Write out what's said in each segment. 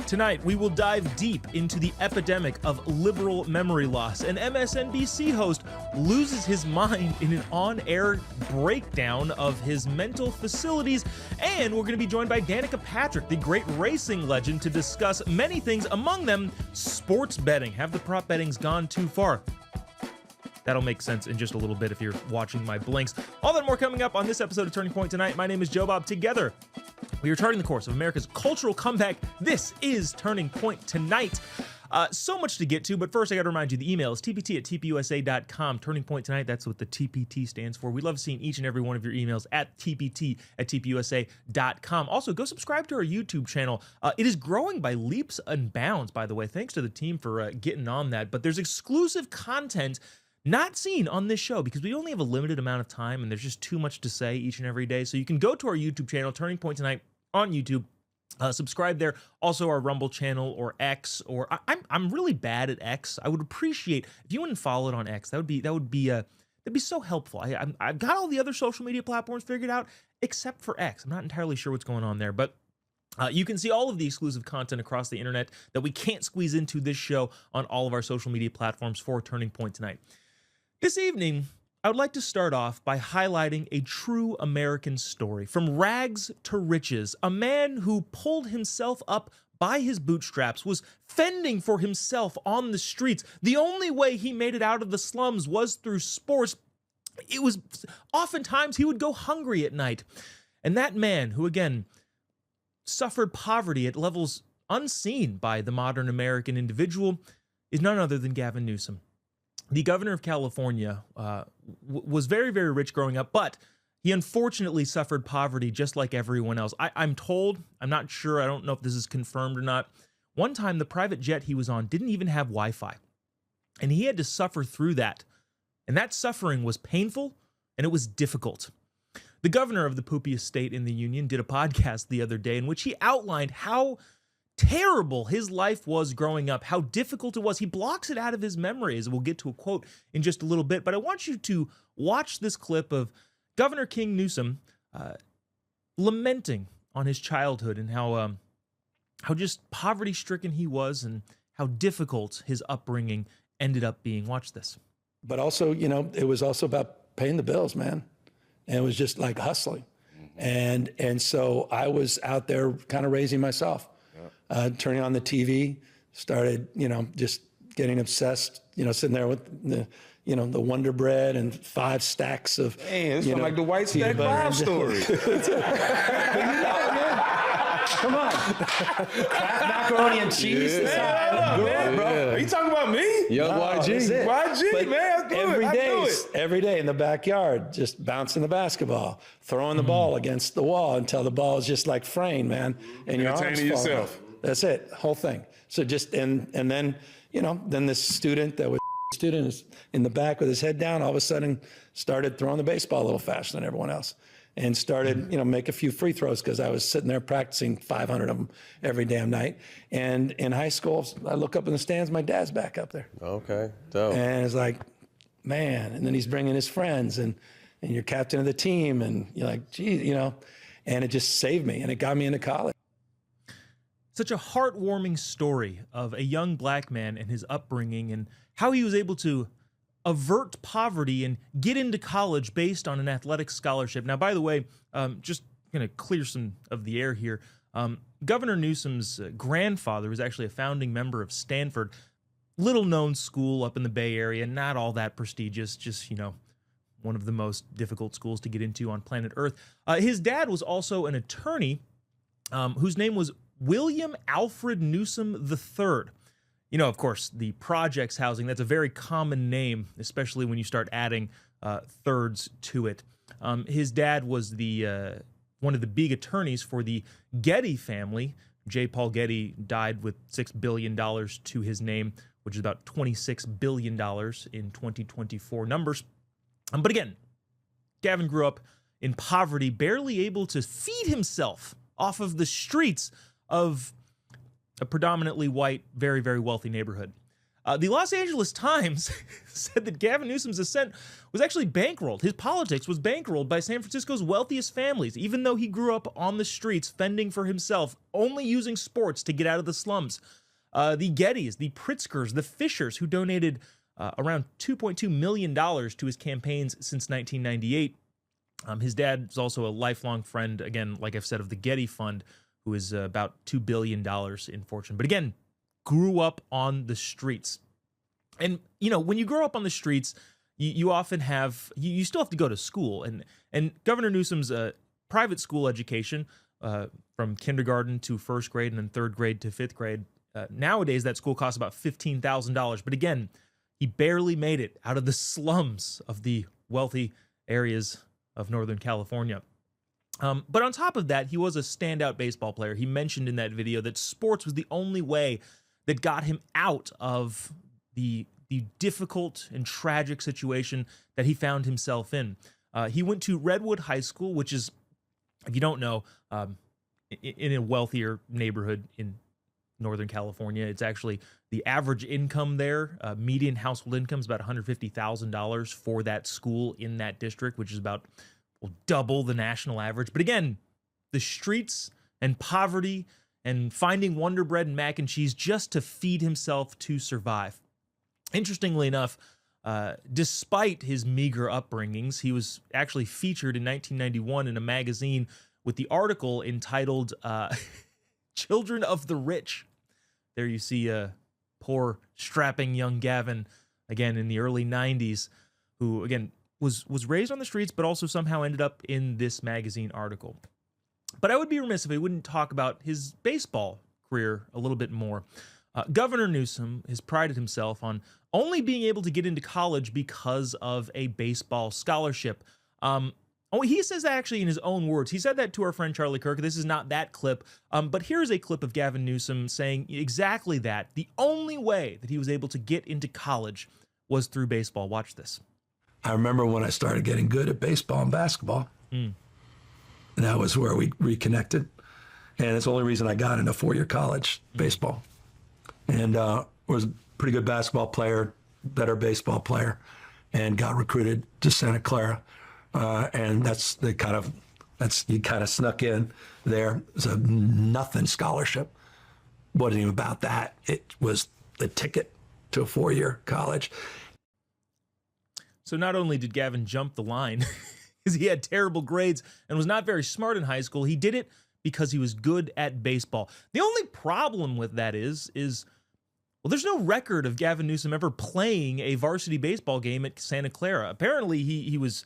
Tonight, we will dive deep into the epidemic of liberal memory loss. An MSNBC host loses his mind in an on-air breakdown of his mental facilities. And we're going to be joined by Danica Patrick, the great racing legend, to discuss many things, among them sports betting. Have the prop bettings gone too far? That'll make sense in just a little bit if you're watching my blinks. All that and more coming up on this episode of Turning Point Tonight. My name is Jobob. Together, we are charting the course of America's cultural comeback. This is Turning Point Tonight. So much to get to, but first I got to remind you, the email is tpt@tpusa.com. Turning Point Tonight, that's what the TPT stands for. We love seeing each and every one of your emails at tpt@tpusa.com. Also, go subscribe to our YouTube channel. It is growing by leaps and bounds, by the way. Thanks to the team for getting on that. But there's exclusive content not seen on this show because we only have a limited amount of time and there's just too much to say each and every day. So you can go to our YouTube channel, Turning Point Tonight on YouTube. Subscribe there. Also our Rumble channel or X, or I'm really bad at X. I would appreciate if you wouldn't follow it on X. That'd be so helpful. I've got all the other social media platforms figured out except for X. I'm not entirely sure what's going on there, but you can see all of the exclusive content across the internet that we can't squeeze into this show on all of our social media platforms for Turning Point Tonight. This evening, I would like to start off by highlighting a true American story. From rags to riches, a man who pulled himself up by his bootstraps, was fending for himself on the streets. The only way he made it out of the slums was through sports. It was oftentimes he would go hungry at night. And that man who, again, suffered poverty at levels unseen by the modern American individual is none other than Gavin Newsom. The governor of California was very, very rich growing up, but he unfortunately suffered poverty just like everyone else. I'm told, I'm not sure, I don't know if this is confirmed or not. One time, the private jet he was on didn't even have Wi-Fi, and he had to suffer through that. And that suffering was painful, and it was difficult. The governor of the poopiest state in the union did a podcast the other day in which he outlined how terrible his life was growing up, how difficult it was. He blocks it out of his memory, as we'll get to a quote in just a little bit. But I want you to watch this clip of Governor King Newsom lamenting on his childhood and how just poverty-stricken he was and how difficult his upbringing ended up being. Watch this. But also, you know, it was also about paying the bills, man. And it was just like hustling. And so I was out there kind of raising myself. Turning on the TV, started, you know, just getting obsessed, you know, sitting there with the, you know, the Wonder Bread and 5 stacks of, man, it's like the White Stack 5 story. Come on. Kraft macaroni and cheese. Man, bro. Are you talking about me? Yo, YG. YG, but man. Every day in the backyard, just bouncing the basketball, throwing the ball against the wall until the ball is just like fraying, man. And your arms fall off. That's it, whole thing. So just, and then, you know, then this student that was student is in the back with his head down, all of a sudden started throwing the baseball a little faster than everyone else. And started, you know, make a few free throws because I was sitting there practicing 500 of them every damn night. And in high school, I look up in the stands, my dad's back up there. Okay, dope. And it's like, man, and then he's bringing his friends and you're captain of the team and you're like, geez, you know, and it just saved me and it got me into college. Such a heartwarming story of a young black man and his upbringing and how he was able to avert poverty and get into college based on an athletic scholarship. Now, by the way, just going to clear some of the air here. Governor Newsom's grandfather was actually a founding member of Stanford, little-known school up in the Bay Area, not all that prestigious, just, you know, one of the most difficult schools to get into on planet Earth. His dad was also an attorney whose name was William Alfred Newsom III. You know, of course, the projects housing, that's a very common name, especially when you start adding thirds to it. His dad was the one of the big attorneys for the Getty family. J. Paul Getty died with $6 billion to his name, which is about $26 billion in 2024 numbers. But again, Gavin grew up in poverty, barely able to feed himself off of the streets of a predominantly white, very, very wealthy neighborhood. The Los Angeles Times said that Gavin Newsom's ascent was actually bankrolled. His politics was bankrolled by San Francisco's wealthiest families, even though he grew up on the streets fending for himself, only using sports to get out of the slums. The Gettys, the Pritzkers, the Fishers, who donated around $2.2 million to his campaigns since 1998. His dad is also a lifelong friend, again, like I've said, of the Getty Fund, who is about $2 billion in fortune. But again, grew up on the streets. And, you know, when you grow up on the streets, you often have, you still have to go to school. And Governor Newsom's private school education, from kindergarten to first grade and then third grade to fifth grade, nowadays that school costs about $15,000. But again, he barely made it out of the slums of the wealthy areas of Northern California. But on top of that, he was a standout baseball player. He mentioned in that video that sports was the only way that got him out of the difficult and tragic situation that he found himself in. He went to Redwood High School, which is, if you don't know, in a wealthier neighborhood in Northern California. It's actually the average income there, median household income is about $150,000 for that school in that district, which is about double the national average. But again, the streets and poverty and finding Wonder Bread and mac and cheese just to feed himself to survive. Interestingly enough, despite his meager upbringings, he was actually featured in 1991 in a magazine with the article entitled Children of the Rich. There you see poor, strapping young Gavin, again, in the early 90s, who, again, was raised on the streets, but also somehow ended up in this magazine article. But I would be remiss if I wouldn't talk about his baseball career a little bit more. Governor Newsom has prided himself on only being able to get into college because of a baseball scholarship. He says that actually in his own words. He said that to our friend Charlie Kirk. This is not that clip, but here's a clip of Gavin Newsom saying exactly that. The only way that he was able to get into college was through baseball. Watch this. I remember when I started getting good at baseball and basketball. That was where we reconnected. And it's the only reason I got into four-year college baseball. And was a pretty good basketball player, better baseball player, and got recruited to Santa Clara. And you kind of snuck in there. It was a nothing scholarship. Wasn't even about that. It was the ticket to a four-year college. So not only did Gavin jump the line, because he had terrible grades and was not very smart in high school, he did it because he was good at baseball. The only problem with that is well, there's no record of Gavin Newsom ever playing a varsity baseball game at Santa Clara. Apparently, he was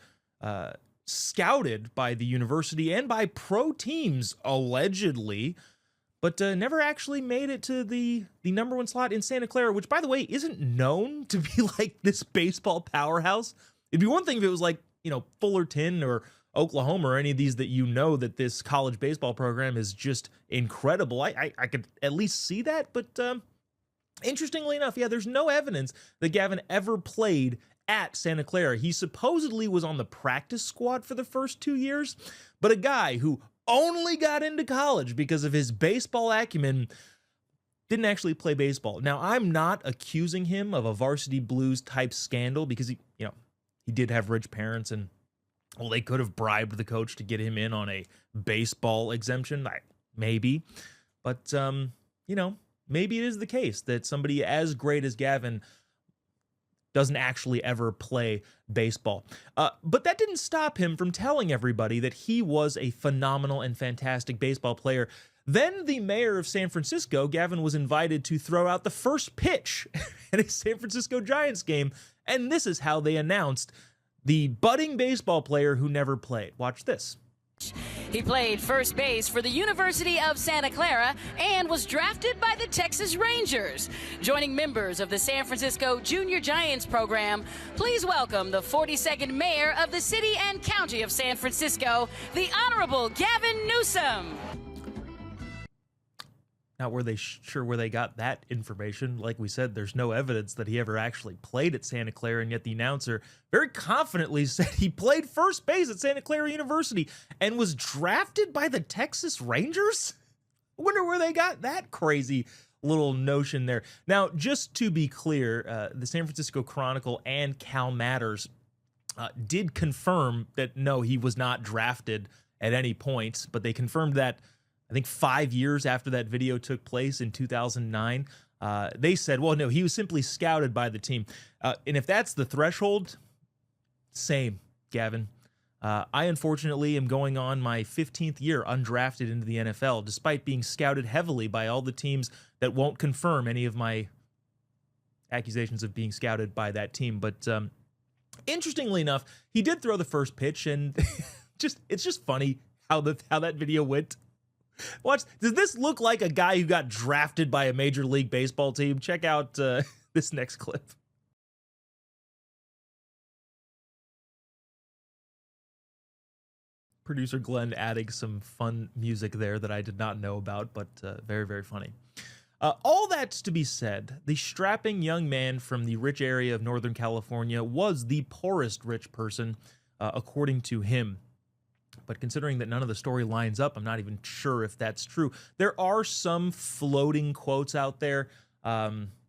scouted by the university and by pro teams, allegedly, but never actually made it to the number one slot in Santa Clara, which, by the way, isn't known to be like this baseball powerhouse. It'd be one thing if it was like, Fullerton or Oklahoma or any of these that that this college baseball program is just incredible. I could at least see that, but interestingly enough, there's no evidence that Gavin ever played at Santa Clara. He supposedly was on the practice squad for the first 2 years, but a guy who only got into college because of his baseball acumen didn't actually play baseball. Now, I'm not accusing him of a varsity blues type scandal because he did have rich parents and they could have bribed the coach to get him in on a baseball exemption. Maybe, but maybe it is the case that somebody as great as Gavin doesn't actually ever play baseball. But that didn't stop him from telling everybody that he was a phenomenal and fantastic baseball player. Then the mayor of San Francisco, Gavin, was invited to throw out the first pitch at a San Francisco Giants game, and this is how they announced the budding baseball player who never played. Watch this. He played first base for the University of Santa Clara and was drafted by the Texas Rangers. Joining members of the San Francisco Junior Giants program, please welcome the 42nd mayor of the city and county of San Francisco, the Honorable Gavin Newsom. Not were they sure where they got that information. Like we said, there's no evidence that he ever actually played at Santa Clara, and yet the announcer very confidently said he played first base at Santa Clara University and was drafted by the Texas Rangers? I wonder where they got that crazy little notion there. Now, just to be clear, the San Francisco Chronicle and Cal Matters did confirm that, no, he was not drafted at any point, but they confirmed that, I think, 5 years after that video took place in 2009. They said, well, no, he was simply scouted by the team. And if that's the threshold, same, Gavin. I unfortunately am going on my 15th year undrafted into the NFL, despite being scouted heavily by all the teams that won't confirm any of my accusations of being scouted by that team. But interestingly enough, he did throw the first pitch, and it's just funny how that video went. Watch, does this look like a guy who got drafted by a Major League Baseball team? Check out this next clip. Producer Glenn adding some fun music there that I did not know about, but very, very funny. All that's to be said, the strapping young man from the rich area of Northern California was the poorest rich person, according to him. But considering that none of the story lines up, I'm not even sure if that's true. There are some floating quotes out there.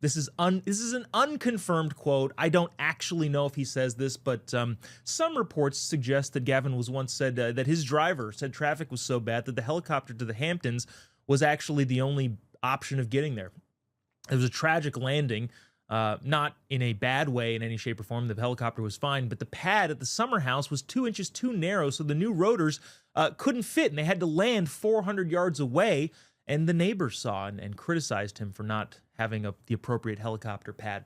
This is an unconfirmed quote. I don't actually know if he says this, but some reports suggest that Gavin was once said that his driver said traffic was so bad that the helicopter to the Hamptons was actually the only option of getting there. It was a tragic landing, not in a bad way in any shape or form. The helicopter was fine, but the pad at the summer house was 2 inches too narrow, so the new rotors couldn't fit, and they had to land 400 yards away. And the neighbors saw and criticized him for not having the appropriate helicopter pad.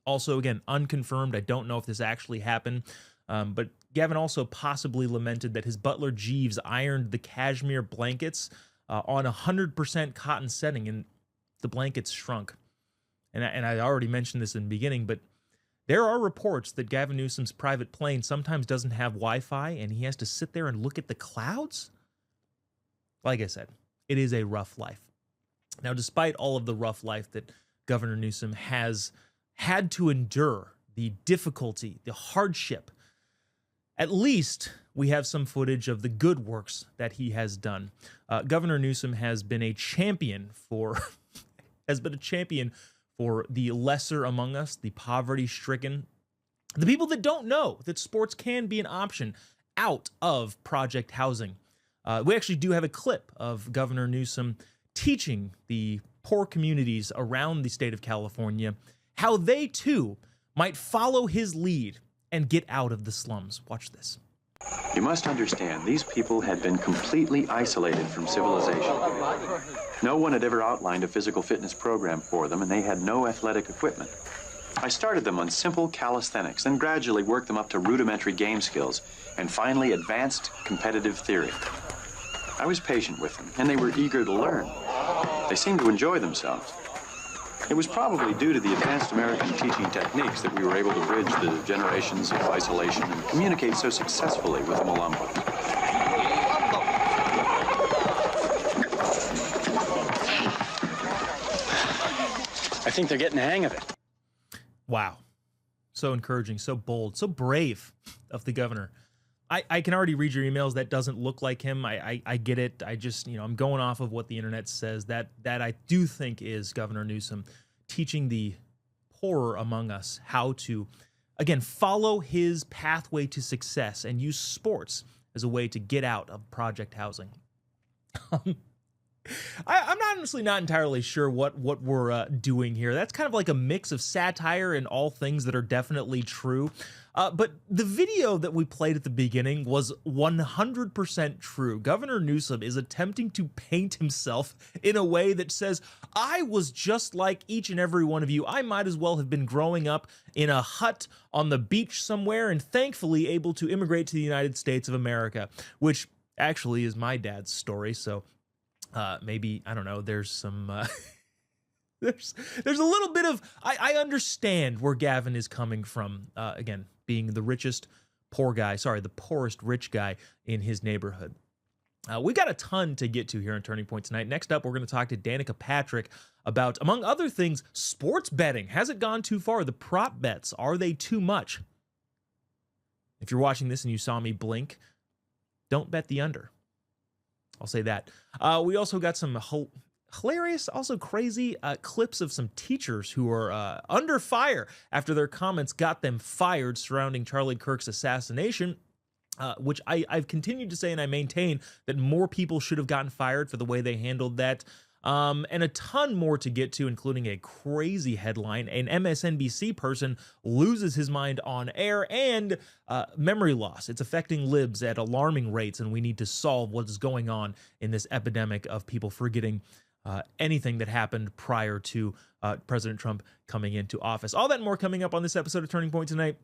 Also, again, unconfirmed. I don't know if this actually happened. But Gavin also possibly lamented that his butler Jeeves ironed the cashmere blankets on 100% cotton setting, and the blankets shrunk. And I already mentioned this in the beginning, but there are reports that Gavin Newsom's private plane sometimes doesn't have Wi-Fi, and he has to sit there and look at the clouds. Like I said, it is a rough life. Now, despite all of the rough life that Governor Newsom has had to endure, the difficulty, the hardship, at least we have some footage of the good works that he has done. Governor Newsom has been a champion for the lesser among us, the poverty-stricken, the people that don't know that sports can be an option out of project housing. We actually do have a clip of Governor Newsom teaching the poor communities around the state of California how they, too, might follow his lead and get out of the slums. Watch this. You must understand, these people had been completely isolated from civilization. No one had ever outlined a physical fitness program for them, and they had no athletic equipment. I started them on simple calisthenics, then gradually worked them up to rudimentary game skills, and finally advanced competitive theory. I was patient with them, and they were eager to learn. They seemed to enjoy themselves. It was probably due to the advanced American teaching techniques that we were able to bridge the generations of isolation and communicate so successfully with the Malumba. I think they're getting the hang of it. Wow. So encouraging, so bold, so brave of the governor. I can already read your emails. That doesn't look like him. I get it. I just, I'm going off of what the internet says. That I do think is Governor Newsom teaching the poorer among us how to, again, follow his pathway to success and use sports as a way to get out of project housing. I'm honestly not entirely sure what we're doing here. That's kind of like a mix of satire and all things that are definitely true. But the video that we played at the beginning was 100% true. Governor Newsom is attempting to paint himself in a way that says, I was just like each and every one of you. I might as well have been growing up in a hut on the beach somewhere and thankfully able to immigrate to the United States of America, which actually is my dad's story. So maybe, I don't know, there's some... There's a little bit of, I understand where Gavin is coming from, again, being the the poorest rich guy in his neighborhood. We got a ton to get to here on Turning Point tonight. Next up, we're going to talk to Danica Patrick about, among other things, sports betting. Has it gone too far? The prop bets, are they too much? If you're watching this and you saw me blink, don't bet the under. I'll say that. We also got some hilarious, also crazy clips of some teachers who are under fire after their comments got them fired surrounding Charlie Kirk's assassination. Which I've continued to say, and I maintain that more people should have gotten fired for the way they handled that. And a ton more to get to, including a crazy headline. An MSNBC person loses his mind on air, and memory loss. It's affecting libs at alarming rates, and we need to solve what is going on in this epidemic of people forgetting anything that happened prior to President Trump coming into office. All that and more coming up on this episode of Turning Point tonight.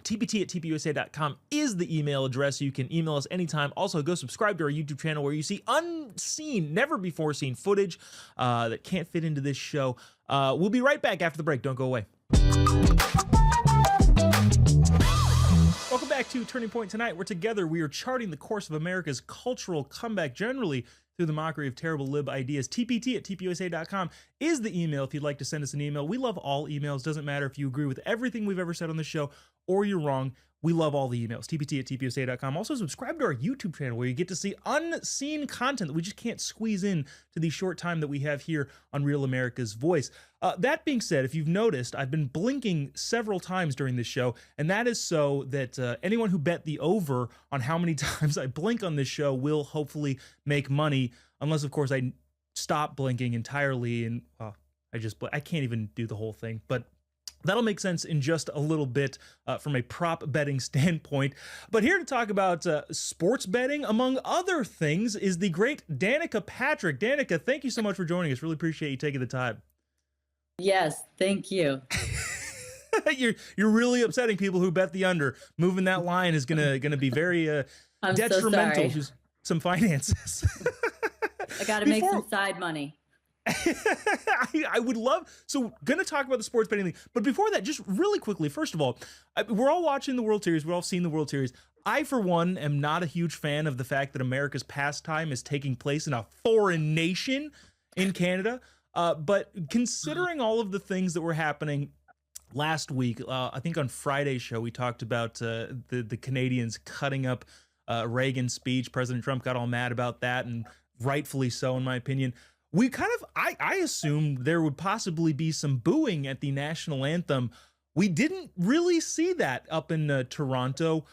TPT@TPUSA.com is the email address. You can email us anytime. Also, go subscribe to our YouTube channel where you see unseen, never before seen footage that can't fit into this show. We'll be right back after the break. Don't go away. Welcome back to Turning Point tonight, where together we are charting the course of America's cultural comeback generally through the mockery of terrible lib ideas. TPT@TPUSA.com is the email if you'd like to send us an email. We love all emails. Doesn't matter if you agree with everything we've ever said on the show or you're wrong. We love all the emails. TPT@TPUSA.com. Also, subscribe to our YouTube channel where you get to see unseen content that we just can't squeeze in to the short time that we have here on Real America's Voice. That being said, if you've noticed, I've been blinking several times during this show, and that is so that anyone who bet the over on how many times I blink on this show will hopefully make money, unless, of course, I stop blinking entirely and I can't even do the whole thing, but that'll make sense in just a little bit from a prop betting standpoint. But here to talk about sports betting, among other things, is the great Danica Patrick. Danica, thank you so much for joining us. Really appreciate you taking the time. Yes, thank you. You're really upsetting people who bet the under. Moving that line is gonna be very detrimental to some finances. I got to make some side money. I would love, so gonna talk about the sports betting thing, but before that, just really quickly, first of all, we're all watching the World Series, we're all seeing the World Series. I, for one, am not a huge fan of the fact that America's pastime is taking place in a foreign nation in Canada, but considering all of the things that were happening last week, I think on Friday's show, we talked about the Canadians cutting up Reagan's speech. President Trump got all mad about that, and rightfully so, in my opinion. We kind of, I assumed there would possibly be some booing at the national anthem. We didn't really see that up in Toronto.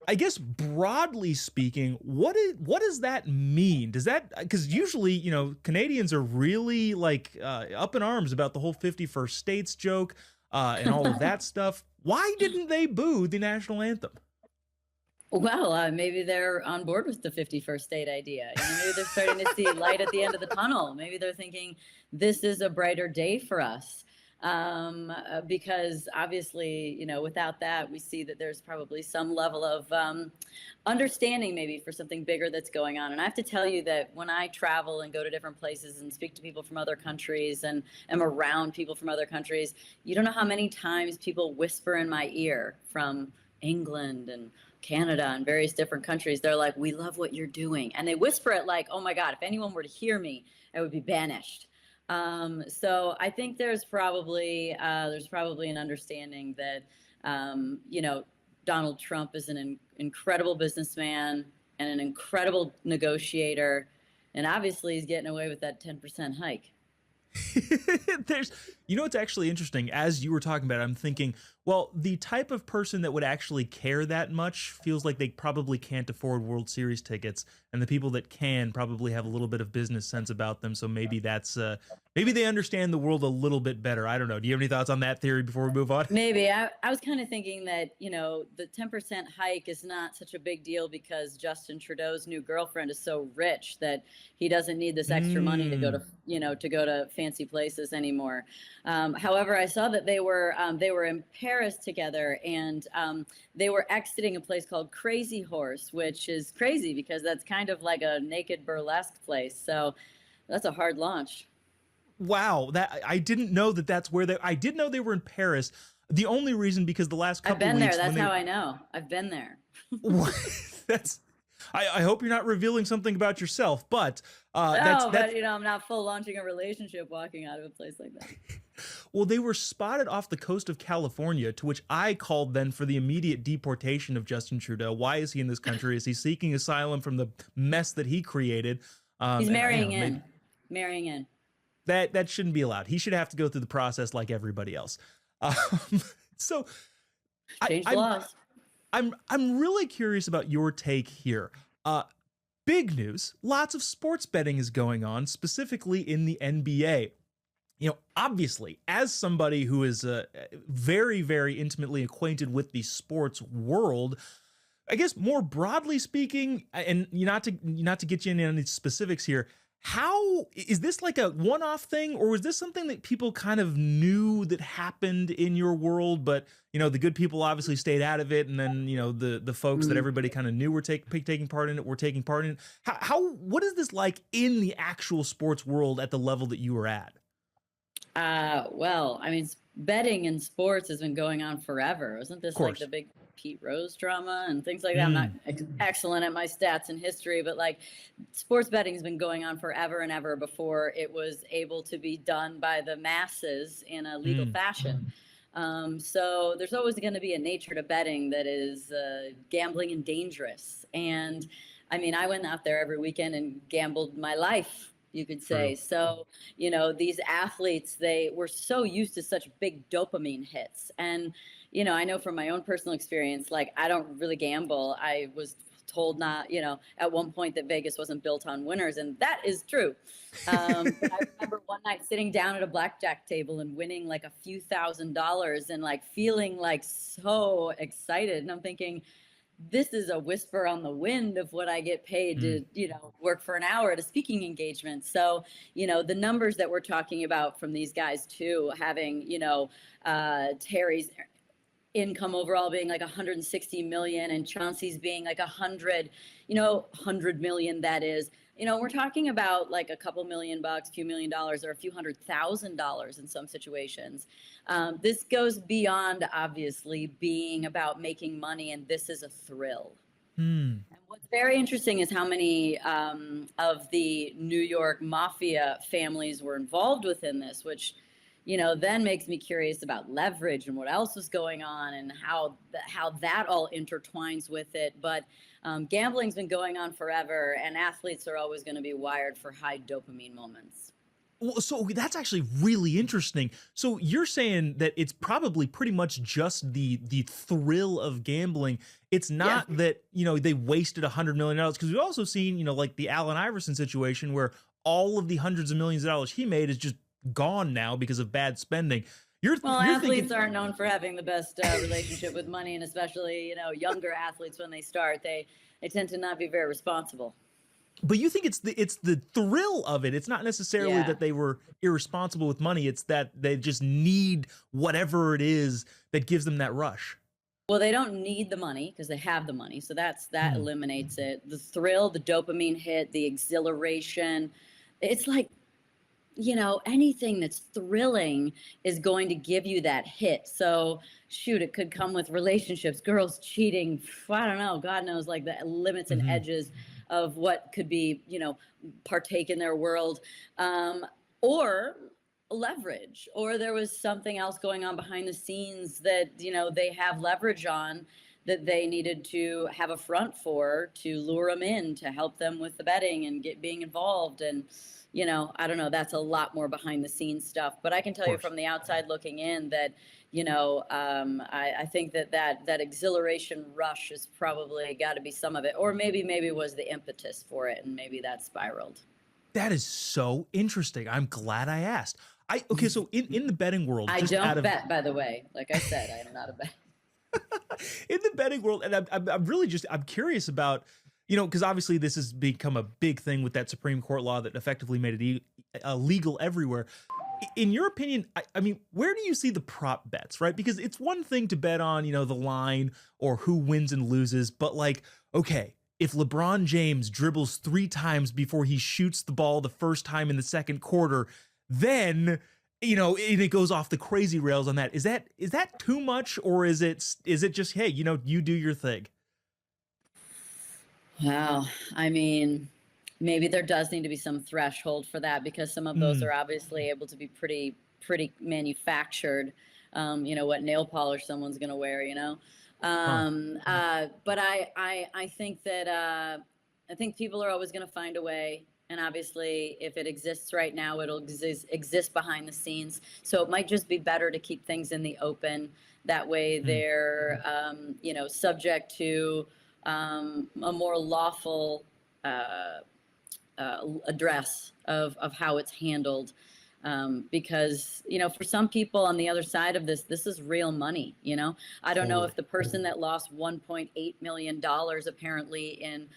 I guess broadly speaking, what does that mean? Does that, because usually, Canadians are really like up in arms about the whole 51st states joke and all of that stuff. Why didn't they boo the national anthem? Well, maybe they're on board with the 51st state idea. Maybe they're starting to see light at the end of the tunnel. Maybe they're thinking this is a brighter day for us. Because obviously, without that, we see that there's probably some level of understanding maybe for something bigger that's going on. And I have to tell you that when I travel and go to different places and speak to people from other countries and am around people from other countries, you don't know how many times people whisper in my ear from England and Canada and various different countries. They're like, we love what you're doing. And they whisper it like, oh my God, if anyone were to hear me, I would be banished. So I think there's probably an understanding that, Donald Trump is an incredible businessman and an incredible negotiator. And obviously he's getting away with that 10% hike. It's actually interesting. As you were talking about it, I'm thinking, well, the type of person that would actually care that much feels like they probably can't afford World Series tickets, and the people that can probably have a little bit of business sense about them. So maybe that's maybe they understand the world a little bit better. I don't know. Do you have any thoughts on that theory before we move on? Maybe. I was kind of thinking that, the 10% hike is not such a big deal because Justin Trudeau's new girlfriend is so rich that he doesn't need this extra money to go to fancy places anymore. However, I saw that they were in Paris together, and they were exiting a place called Crazy Horse, which is crazy because that's kind of like a naked burlesque place. So that's a hard launch. Wow, that I didn't know that's where I did know they were in Paris. The only reason because the last couple I've been weeks, there. That's how I know. I've been there. I hope you're not revealing something about yourself, but I'm not full launching a relationship walking out of a place like that. Well, they were spotted off the coast of California, to which I called then for the immediate deportation of Justin Trudeau. Why is he in this country? Is he seeking asylum from the mess that he created? He's marrying in. That shouldn't be allowed. He should have to go through the process like everybody else. Um, so Change the laws. I'm really curious about your take here. Big news. Lots of sports betting is going on, specifically in the NBA. Obviously, as somebody who is very, very intimately acquainted with the sports world, I guess more broadly speaking, and not to get you into any specifics here, how is this like a one-off thing, or was this something that people kind of knew that happened in your world, but the good people obviously stayed out of it, and then the folks that everybody kind of knew were taking part in it were taking part in it? What is this like in the actual sports world at the level that you were at? Well, I mean, betting in sports has been going on forever. Wasn't this like the big Pete Rose drama and things like that? I'm not excellent at my stats and history, but like sports betting has been going on forever and ever before it was able to be done by the masses in a legal fashion. So there's always going to be a nature to betting that is gambling and dangerous. And I mean, I went out there every weekend and gambled my life, you could say. So, these athletes, they were so used to such big dopamine hits. And, I know from my own personal experience, like I don't really gamble. I was told not, at one point that Vegas wasn't built on winners. And that is true. I remember one night sitting down at a blackjack table and winning like a few $1,000s and like feeling like so excited. And I'm thinking, this is a whisper on the wind of what I get paid to, work for an hour at a speaking engagement. So, the numbers that we're talking about from these guys too, having, Terry's income overall being like 160 million and Chauncey's being like 100 million, that is, we're talking about like a couple $1,000,000, few $1,000,000, or a few $100,000 in some situations. This goes beyond obviously being about making money, and this is a thrill. And what's very interesting is how many of the New York mafia families were involved within this, which then makes me curious about leverage and what else was going on and how that all intertwines with it. But gambling's been going on forever, and athletes are always going to be wired for high dopamine moments. Well, so that's actually really interesting. So you're saying that it's probably pretty much just the thrill of gambling. It's not that, they wasted $100 million, because we've also seen, like the Allen Iverson situation where all of the hundreds of millions of dollars he made is just gone now because of bad spending. You're athletes aren't known for having the best relationship with money, and especially, younger athletes when they start, they tend to not be very responsible. But you think it's the thrill of it. It's not necessarily that they were irresponsible with money. It's that they just need whatever it is that gives them that rush. Well, they don't need the money because they have the money. So that eliminates it. The thrill, the dopamine hit, the exhilaration. It's like, anything that's thrilling is going to give you that hit. So shoot, it could come with relationships, girls cheating. I don't know. God knows, like the limits and edges of what could be, partake in their world, or leverage, or there was something else going on behind the scenes that, they have leverage on that they needed to have a front for to lure them in, to help them with the betting and being involved. And, I don't know, that's a lot more behind the scenes stuff, but I can tell you from the outside looking in that, I think that exhilaration rush has probably got to be some of it, or maybe was the impetus for it, and maybe that spiraled. That is so interesting. I'm glad I asked. Okay, so in the betting world, I don't bet, by the way. Like I said, I am not a bet. In the betting world, and I'm curious about, because obviously this has become a big thing with that Supreme Court law that effectively made it illegal everywhere. In your opinion, I mean, where do you see the prop bets, right? Because it's one thing to bet on, the line or who wins and loses, but like, okay, if LeBron James dribbles 3 times before he shoots the ball the first time in the second quarter, then, and it goes off the crazy rails on that. Is that too much, or is it just, hey, you do your thing? Wow. I mean, maybe there does need to be some threshold for that, because some of those are obviously able to be pretty manufactured. What nail polish someone's going to wear, but I think that I think people are always going to find a way, And obviously, if it exists right now, it'll exist behind the scenes. So it might just be better to keep things in the open. That way, they're subject to a more lawful address of how it's handled. Because, for some people on the other side of this is real money. I don't know if the person that lost $1.8 million apparently in,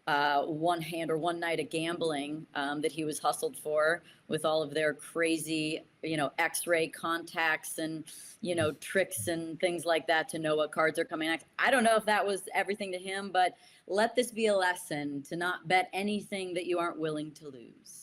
one hand or one night of gambling that he was hustled for with all of their crazy, x-ray contacts and, tricks and things like that to know what cards are coming next. I don't know if that was everything to him, but let this be a lesson to not bet anything that you aren't willing to lose.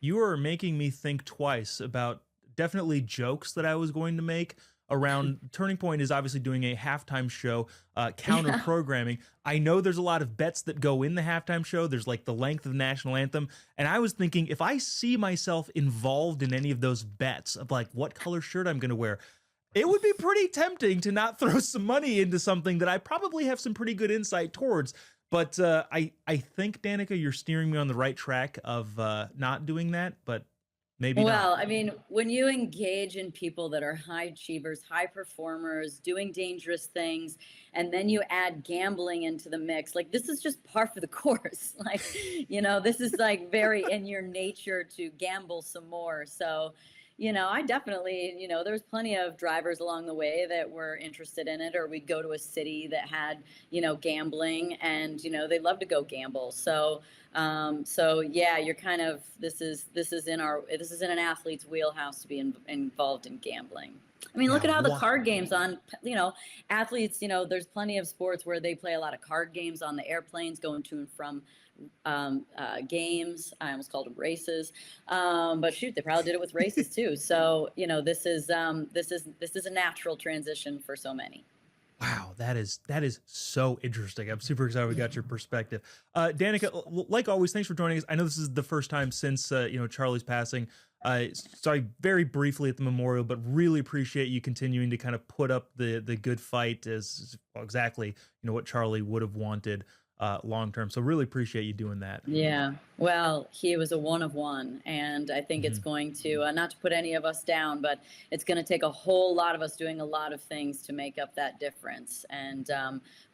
You are making me think twice about definitely jokes that I was going to make around Turning Point is obviously doing a halftime show, counter programming. I know there's a lot of bets that go in the halftime show. There's like the length of the national anthem. And I was thinking, if I see myself involved in any of those bets of like what color shirt I'm going to wear, it would be pretty tempting to not throw some money into something that I probably have some pretty good insight towards. But I think, Danica, you're steering me on the right track of not doing that, but maybe not. Well, I mean, when you engage in people that are high achievers, high performers, doing dangerous things, and then you add gambling into the mix, like this is just par for the course. Like, this is like very in your nature to gamble some more. So, I definitely, there's plenty of drivers along the way that were interested in it, or we'd go to a city that had, gambling and, they love to go gamble. So, yeah, you're kind of, this is in an athlete's wheelhouse to be involved in gambling. I mean, look at how the card games on, athletes, there's plenty of sports where they play a lot of card games on the airplanes going to and from games. I almost called them races, but shoot, they probably did it with races too. So this is a natural transition for so many. Wow, that is so interesting. I'm super excited we got your perspective. Danica, like always, thanks for joining us. I know this is the first time since Charlie's passing. Sorry, very briefly at the memorial, but really appreciate you continuing to kind of put up the good fight as exactly what Charlie would have wanted long term. So really appreciate you doing that. Yeah, well, he was a one of one, and I think it's going to not to put any of us down, but it's going to take a whole lot of us doing a lot of things to make up that difference. And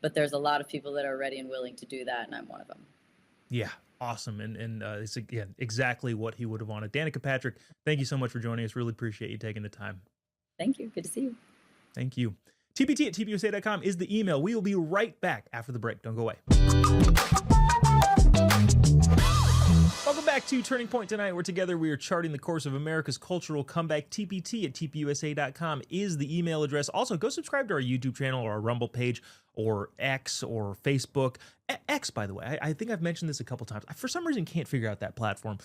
but there's a lot of people that are ready and willing to do that, and I'm one of them. Yeah, awesome, and it's again exactly what he would have wanted. Danica Patrick, thank you so much for joining us. Really appreciate you taking the time. Thank you. Good to see you. Thank you. TPT@tpusa.com is the email. We will be right back after the break. Don't go away. Welcome back to Turning Point tonight. We're together. We are charting the course of America's cultural comeback. TPT@tpusa.com is the email address. Also, go subscribe to our YouTube channel or our Rumble page or X or Facebook. X, by the way, I think I've mentioned this a couple times. I, for some reason, can't figure out that platform.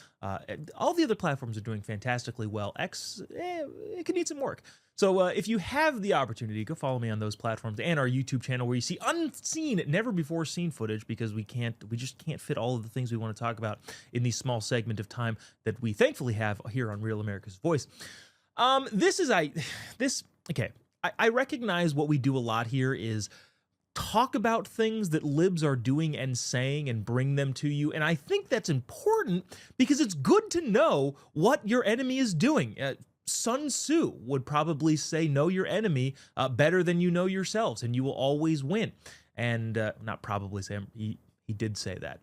All the other platforms are doing fantastically well. X, it could need some work. So if you have the opportunity, go follow me on those platforms and our YouTube channel where you see unseen, never before seen footage because we just can't fit all of the things we want to talk about in the small segment of time that we thankfully have here on Real America's Voice. I recognize what we do a lot here is talk about things that libs are doing and saying and bring them to you. And I think that's important because it's good to know what your enemy is doing. Sun Tzu would probably say, know your enemy better than you know yourselves, and you will always win. And not probably say, he did say that.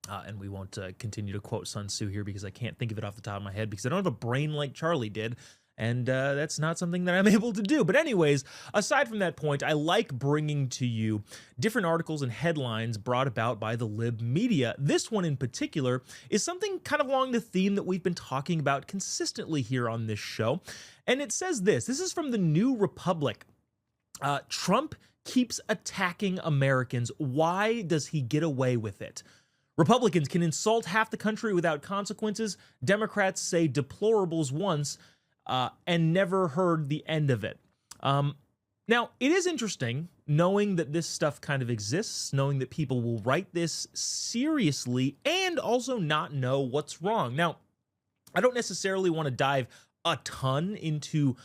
And we won't continue to quote Sun Tzu here because I can't think of it off the top of my head because I don't have a brain like Charlie did. And that's not something that I'm able to do. But anyways, aside from that point, I like bringing to you different articles and headlines brought about by the lib media. This one in particular is something kind of along the theme that we've been talking about consistently here on this show. And it says this is from the New Republic. Trump keeps attacking Americans. Why does he get away with it? Republicans can insult half the country without consequences. Democrats say deplorables once. And never heard the end of it. Now, it is interesting knowing that this stuff kind of exists, knowing that people will write this seriously and also not know what's wrong. Now, I don't necessarily want to dive a ton into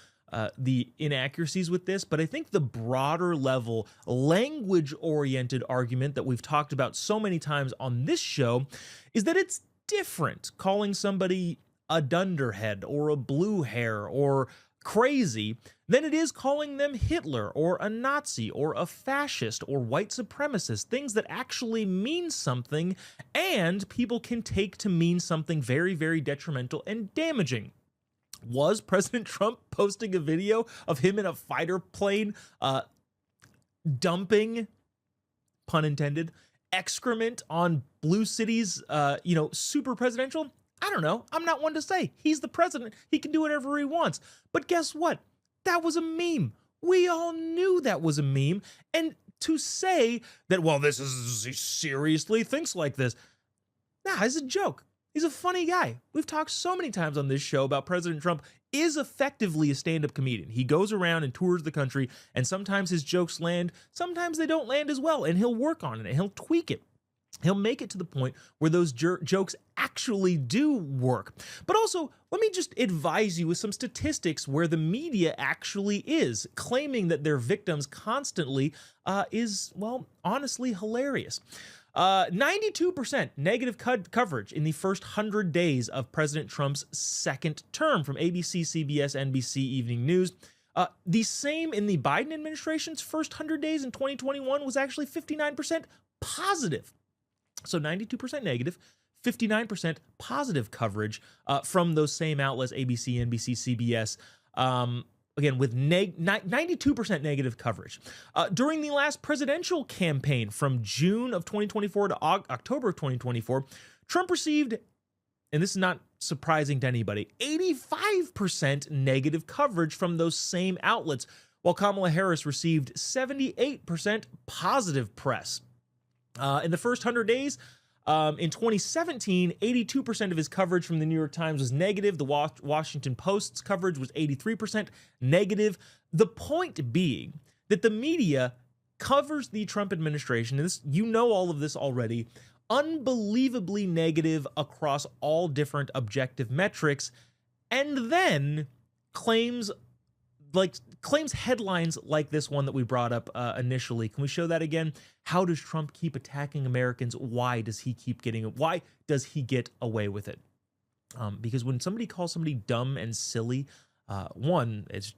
the inaccuracies with this, but I think the broader level, language-oriented argument that we've talked about so many times on this show is that it's different calling somebody a dunderhead or a blue hair or crazy than it is calling them Hitler or a Nazi or a fascist or white supremacist, things that actually mean something and people can take to mean something very, very detrimental and damaging. Was President Trump posting a video of him in a fighter plane dumping, pun intended, excrement on Blue City's, super presidential? I don't know. I'm not one to say. He's the president. He can do whatever he wants. But guess what? That was a meme. We all knew that was a meme. And to say that, well, this is he seriously thinks like this, nah, it's a joke. He's a funny guy. We've talked so many times on this show about President Trump is effectively a stand-up comedian. He goes around and tours the country, and sometimes his jokes land, sometimes they don't land as well, and he'll work on it, and he'll tweak it. He'll make it to the point where those jokes actually do work. But also, let me just advise you with some statistics where the media actually is claiming that they're victims constantly is, well, honestly hilarious. 92% negative coverage in the first 100 days of President Trump's second term from ABC, CBS, NBC, Evening News. The same in the Biden administration's first 100 days in 2021 was actually 59% positive. So 92% negative, 59% positive coverage from those same outlets, ABC, NBC, CBS, again, with 92% negative coverage. During the last presidential campaign from June of 2024 to October of 2024, Trump received, and this is not surprising to anybody, 85% negative coverage from those same outlets, while Kamala Harris received 78% positive press. In the first 100 days, in 2017, 82% of his coverage from the New York Times was negative. The Washington Post's coverage was 83% negative. The point being that the media covers the Trump administration, and this, you know all of this already, unbelievably negative across all different objective metrics, and then claims headlines like this one that we brought up initially. Can we show that again? How does Trump keep attacking Americans? Why does he get away with it? Because when somebody calls somebody dumb and silly, one, it's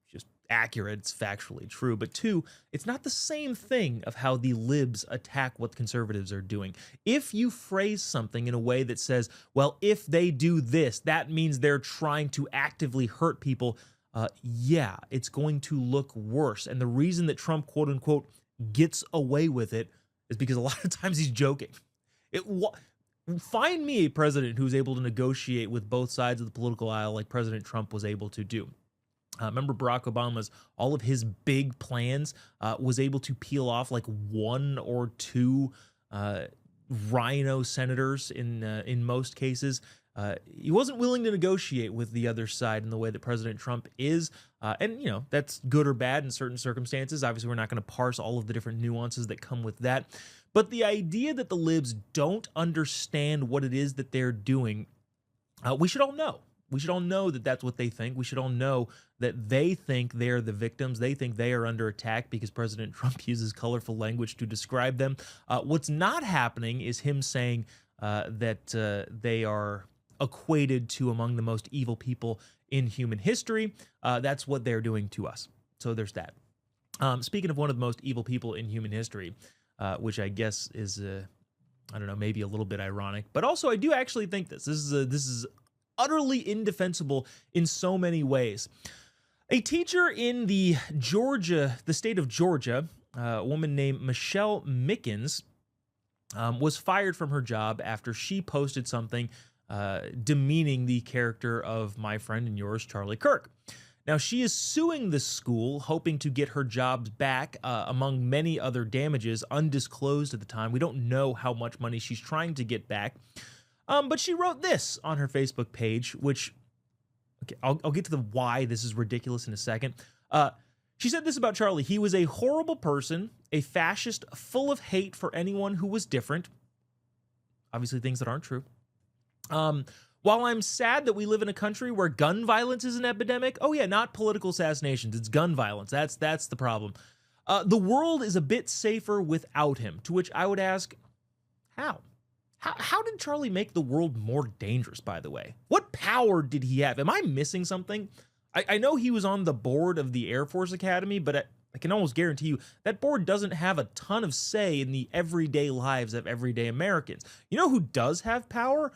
just accurate, it's factually true, but two, it's not the same thing of how the libs attack what conservatives are doing. If you phrase something in a way that says, well, if they do this, that means they're trying to actively hurt people, yeah, it's going to look worse. And the reason that Trump, quote unquote, gets away with it is because a lot of times he's joking. Find me a president who's able to negotiate with both sides of the political aisle like President Trump was able to do. Remember Barack Obama's, all of his big plans was able to peel off like one or two rhino senators in most cases. He wasn't willing to negotiate with the other side in the way that President Trump is. And, you know, that's good or bad in certain circumstances. Obviously, we're not going to parse all of the different nuances that come with that. But the idea that the libs don't understand what it is that they're doing, we should all know. We should all know that that's what they think. We should all know that they think they're the victims. They think they are under attack because President Trump uses colorful language to describe them. What's not happening is him saying that they are equated to among the most evil people in human history. That's what they're doing to us. So there's that. Speaking of one of the most evil people in human history, which I guess is, I don't know, maybe a little bit ironic, but also I do actually think this is utterly indefensible in so many ways. A teacher in the state of Georgia, a woman named Michelle Mickens, was fired from her job after she posted something demeaning the character of my friend and yours, Charlie Kirk. Now, she is suing the school, hoping to get her jobs back, among many other damages, undisclosed at the time. We don't know how much money she's trying to get back. But she wrote this on her Facebook page, which, okay, I'll get to the why this is ridiculous in a second. She said this about Charlie. He was a horrible person, a fascist, full of hate for anyone who was different. Obviously, things that aren't true. While I'm sad that we live in a country where gun violence is an epidemic, oh yeah, not political assassinations, it's gun violence. That's the problem. The world is a bit safer without him, to which I would ask, how? How did Charlie make the world more dangerous, by the way? What power did he have? Am I missing something? I know he was on the board of the Air Force Academy, but I can almost guarantee you that board doesn't have a ton of say in the everyday lives of everyday Americans. You know who does have power?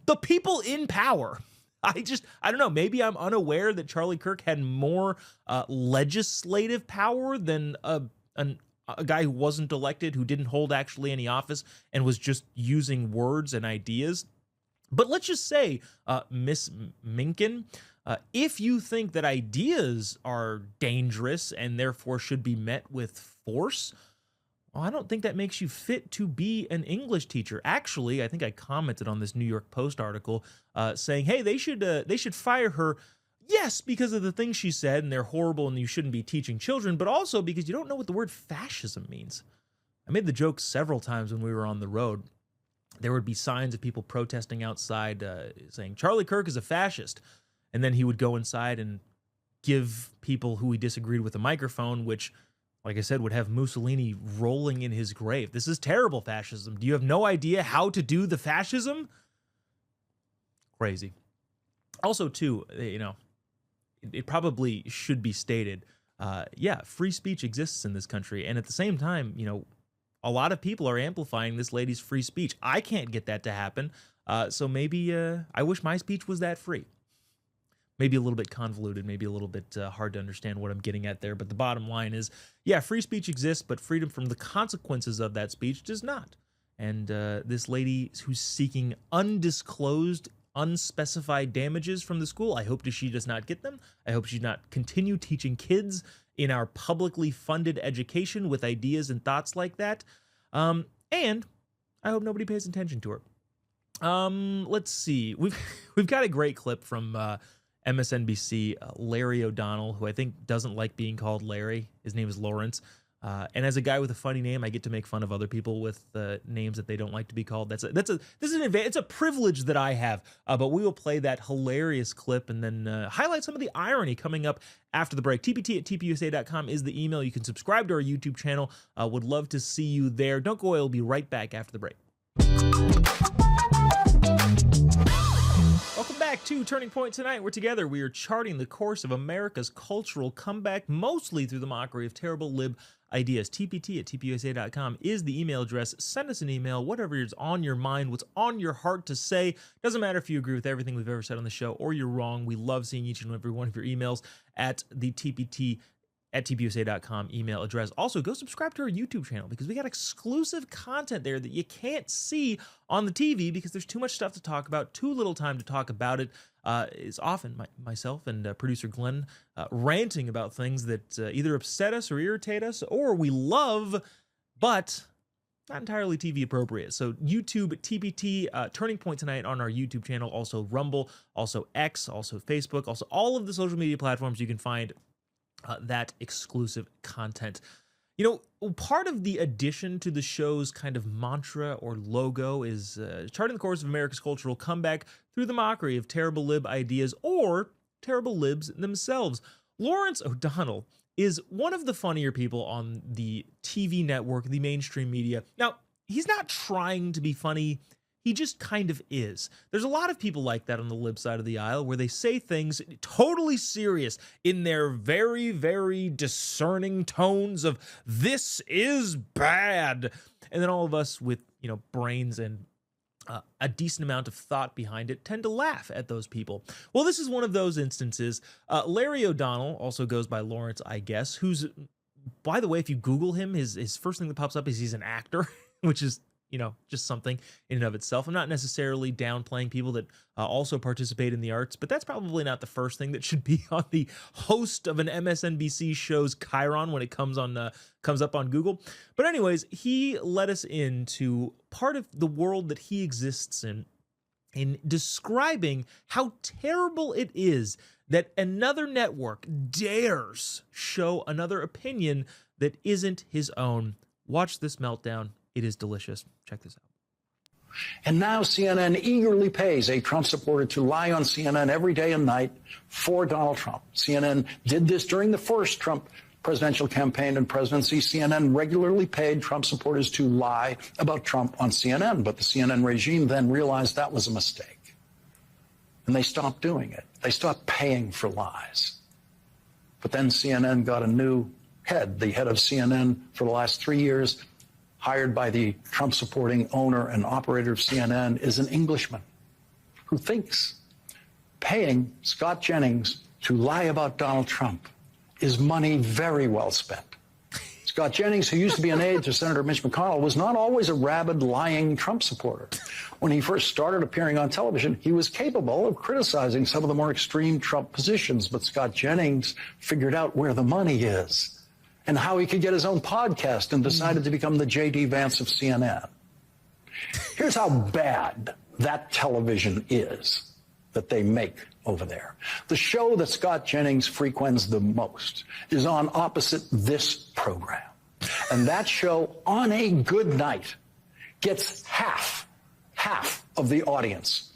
The people in power. I don't know. Maybe I'm unaware that Charlie Kirk had more legislative power than a guy who wasn't elected, who didn't hold actually any office and was just using words and ideas. But let's just say, Miss Minkin, if you think that ideas are dangerous and therefore should be met with force, well, I don't think that makes you fit to be an English teacher. Actually, I think I commented on this New York Post article saying, hey, they should fire her. Yes, because of the things she said, and they're horrible, and you shouldn't be teaching children, but also because you don't know what the word fascism means. I made the joke several times when we were on the road. There would be signs of people protesting outside saying, Charlie Kirk is a fascist. And then he would go inside and give people who he disagreed with a microphone, which, like I said, would have Mussolini rolling in his grave. This is terrible fascism. Do you have no idea how to do the fascism? Crazy. Also, too, it probably should be stated, free speech exists in this country. And at the same time, a lot of people are amplifying this lady's free speech. I can't get that to happen. So maybe I wish my speech was that free. Maybe a little bit convoluted, maybe a little bit hard to understand what I'm getting at there. But the bottom line is, yeah, free speech exists, but freedom from the consequences of that speech does not. And this lady who's seeking undisclosed, unspecified damages from the school, I hope that she does not get them. I hope she does not continue teaching kids in our publicly funded education with ideas and thoughts like that. And I hope nobody pays attention to her. Let's see. We've got a great clip from MSNBC, Larry O'Donnell, who I think doesn't like being called Larry. His name is Lawrence. And as a guy with a funny name, I get to make fun of other people with names that they don't like to be called. It's a privilege that I have. But we will play that hilarious clip and then highlight some of the irony coming up after the break. TPT@tpusa.com is the email. You can subscribe to our YouTube channel. Would love to see you there. Don't go away. We'll be right back after the break. Welcome back to Turning Point Tonight. We're together. We are charting the course of America's cultural comeback, mostly through the mockery of terrible lib ideas. TPT@tpusa.com is the email address. Send us an email, whatever is on your mind, what's on your heart to say. Doesn't matter if you agree with everything we've ever said on the show or you're wrong. We love seeing each and every one of your emails at the TPT@tpusa.com email address. Also, go subscribe to our YouTube channel because we got exclusive content there that you can't see on the TV because there's too much stuff to talk about, too little time to talk about it. It's often myself and producer Glenn ranting about things that either upset us or irritate us or we love, but not entirely TV appropriate. So YouTube, TPT, Turning Point Tonight on our YouTube channel, also Rumble, also X, also Facebook, also all of the social media platforms you can find that exclusive content. Part of the addition to the show's kind of mantra or logo is charting the course of America's cultural comeback through the mockery of terrible lib ideas or terrible libs themselves. Lawrence O'Donnell is one of the funnier people on the TV network, the mainstream media. Now, he's not trying to be funny. He just kind of is. There's a lot of people like that on the lib side of the aisle where they say things totally serious in their very, very discerning tones of this is bad. And then all of us with, brains and a decent amount of thought behind it tend to laugh at those people. Well, this is one of those instances. Larry O'Donnell also goes by Lawrence, I guess, who's, by the way, if you Google him, his first thing that pops up is he's an actor, which is just something in and of itself. I'm not necessarily downplaying people that also participate in the arts, but that's probably not the first thing that should be on the host of an MSNBC show's Chiron when it comes up on Google. But anyways, he let us into part of the world that he exists in describing how terrible it is that another network dares show another opinion that isn't his own. Watch this meltdown. It is delicious. Check this out. And now CNN eagerly pays a Trump supporter to lie on CNN every day and night for Donald Trump. CNN did this during the first Trump presidential campaign and presidency. CNN regularly paid Trump supporters to lie about Trump on CNN, but the CNN regime then realized that was a mistake. And they stopped doing it. They stopped paying for lies. But then CNN got a new head. The head of CNN for the last 3 years, hired by the Trump-supporting owner and operator of CNN, is an Englishman who thinks paying Scott Jennings to lie about Donald Trump is money very well spent. Scott Jennings, who used to be an aide to Senator Mitch McConnell, was not always a rabid, lying Trump supporter. When he first started appearing on television, he was capable of criticizing some of the more extreme Trump positions, but Scott Jennings figured out where the money is and how he could get his own podcast and decided to become the J.D. Vance of CNN. Here's how bad that television is that they make over there. The show that Scott Jennings frequents the most is on opposite this program. And that show, on a good night, gets half of the audience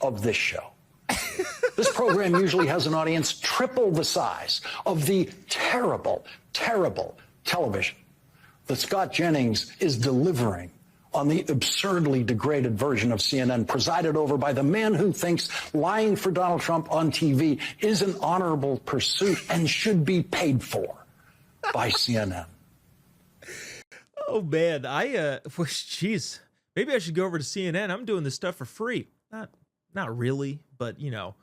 of this show. This program usually has an audience triple the size of the terrible television that Scott Jennings is delivering on the absurdly degraded version of CNN, presided over by the man who thinks lying for Donald Trump on TV is an honorable pursuit and should be paid for by CNN. Oh, man. Geez, maybe I should go over to CNN. I'm doing this stuff for free. Not really, but, you know,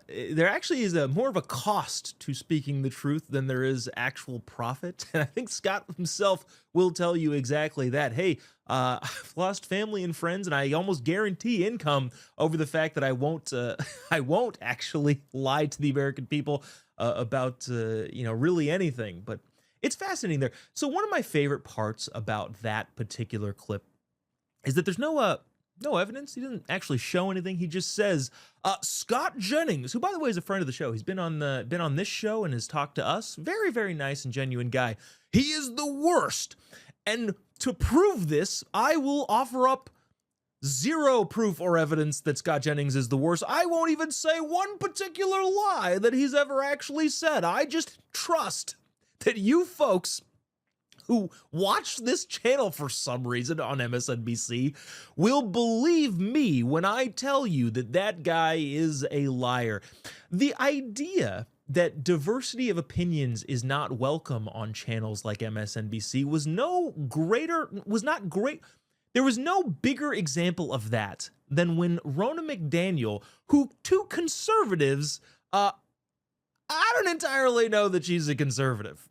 there actually is more of a cost to speaking the truth than there is actual profit. And I think Scott himself will tell you exactly that. Hey, I've lost family and friends, and I almost guarantee income over the fact that I won't actually lie to the American people about, really anything. But it's fascinating there. So one of my favorite parts about that particular clip is that there's no evidence. He doesn't actually show anything. He just says, Scott Jennings, who, by the way, is a friend of the show. He's been on this show and has talked to us. Very, very nice and genuine guy. He is the worst. And to prove this, I will offer up zero proof or evidence that Scott Jennings is the worst. I won't even say one particular lie that he's ever actually said. I just trust that you folks who watch this channel for some reason on MSNBC will believe me when I tell you that that guy is a liar. The idea that diversity of opinions is not welcome on channels like MSNBC was not great. There was no bigger example of that than when Ronna McDaniel, who to conservatives, I don't entirely know that she's a conservative.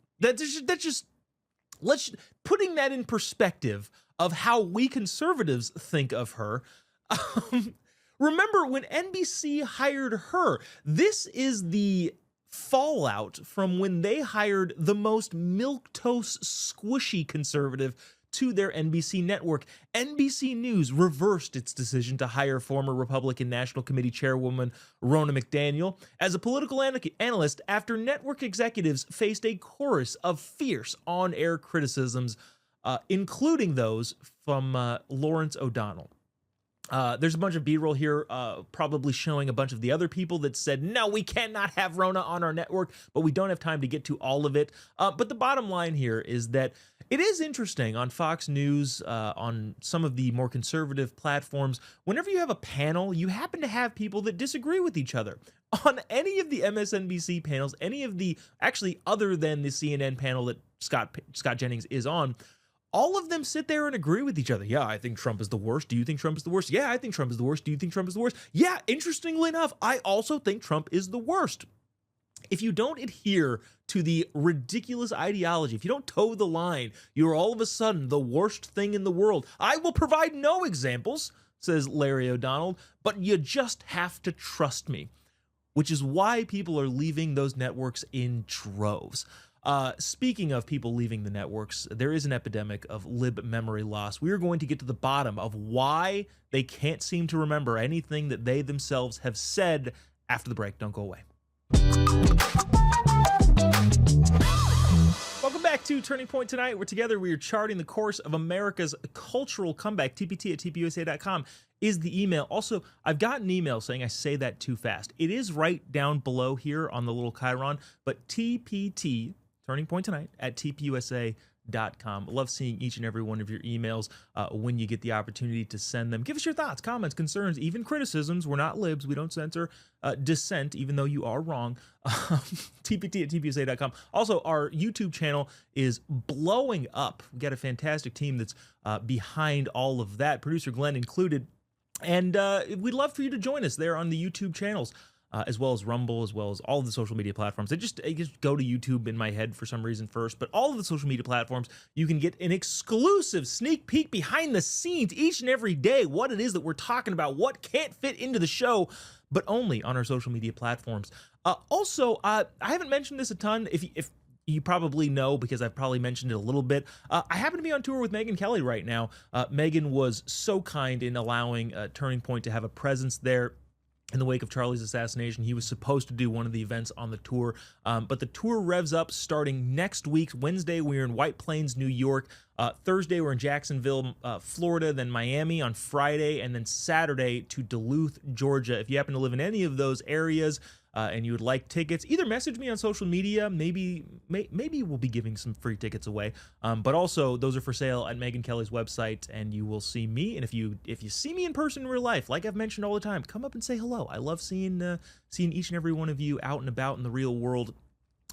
Putting that in perspective of how we conservatives think of her. Remember when NBC hired her? This is the fallout from when they hired the most milquetoast, squishy conservative to their NBC network. NBC News reversed its decision to hire former Republican National Committee Chairwoman Ronna McDaniel as a political analyst after network executives faced a chorus of fierce on-air criticisms, including those from Lawrence O'Donnell. There's a bunch of B-roll here, probably showing a bunch of the other people that said, no, we cannot have Ronna on our network, but we don't have time to get to all of it. But the bottom line here is that it is interesting on Fox News, on some of the more conservative platforms, whenever you have a panel, you happen to have people that disagree with each other. On any of the MSNBC panels, any of the, actually other than the CNN panel that Scott Jennings is on, all of them sit there and agree with each other. Yeah, I think Trump is the worst. Do you think Trump is the worst? Yeah, I think Trump is the worst. Do you think Trump is the worst? Yeah, interestingly enough, I also think Trump is the worst. If you don't adhere to the ridiculous ideology, if you don't toe the line, you're all of a sudden the worst thing in the world. I will provide no examples, says Larry O'Donnell, but you just have to trust me, which is why people are leaving those networks in droves. Speaking of people leaving the networks, there is an epidemic of lib memory loss. We are going to get to the bottom of why they can't seem to remember anything that they themselves have said after the break. Don't go away. Welcome back to Turning Point tonight. We're together. We are charting the course of America's cultural comeback. TPT@tpusa.com is the email. Also, I've got an email saying I say that too fast. It is right down below here on the little chyron, but TPT, Turning Point tonight, at tpusa.com. Love seeing each and every one of your emails when you get the opportunity to send them. Give us your thoughts, comments, concerns, even criticisms. We're not libs. We don't censor dissent, even though you are wrong. TPT@tpusa.com. Also, our YouTube channel is blowing up. We got a fantastic team that's behind all of that, producer Glenn included. And we'd love for you to join us there on the YouTube channels. As well as Rumble, as well as all of the social media platforms. I just go to YouTube in my head for some reason first, but all of the social media platforms, you can get an exclusive sneak peek behind the scenes each and every day, what it is that we're talking about, what can't fit into the show, but only on our social media platforms. Also, I haven't mentioned this a ton. If you probably know, because I've probably mentioned it a little bit. I happen to be on tour with Megyn Kelly right now. Megyn was so kind in allowing Turning Point to have a presence there. In the wake of Charlie's assassination, he was supposed to do one of the events on the tour, but the tour revs up starting next week. Wednesday, we're in White Plains, New York. Thursday, we're in Jacksonville, Florida, then Miami on Friday, and then Saturday to Duluth, Georgia. If you happen to live in any of those areas and you would like tickets, either message me on social media. Maybe we'll be giving some free tickets away. But also, those are for sale at Megyn Kelly's website, and you will see me. And if you see me in person in real life, like I've mentioned all the time, come up and say hello. I love seeing each and every one of you out and about in the real world.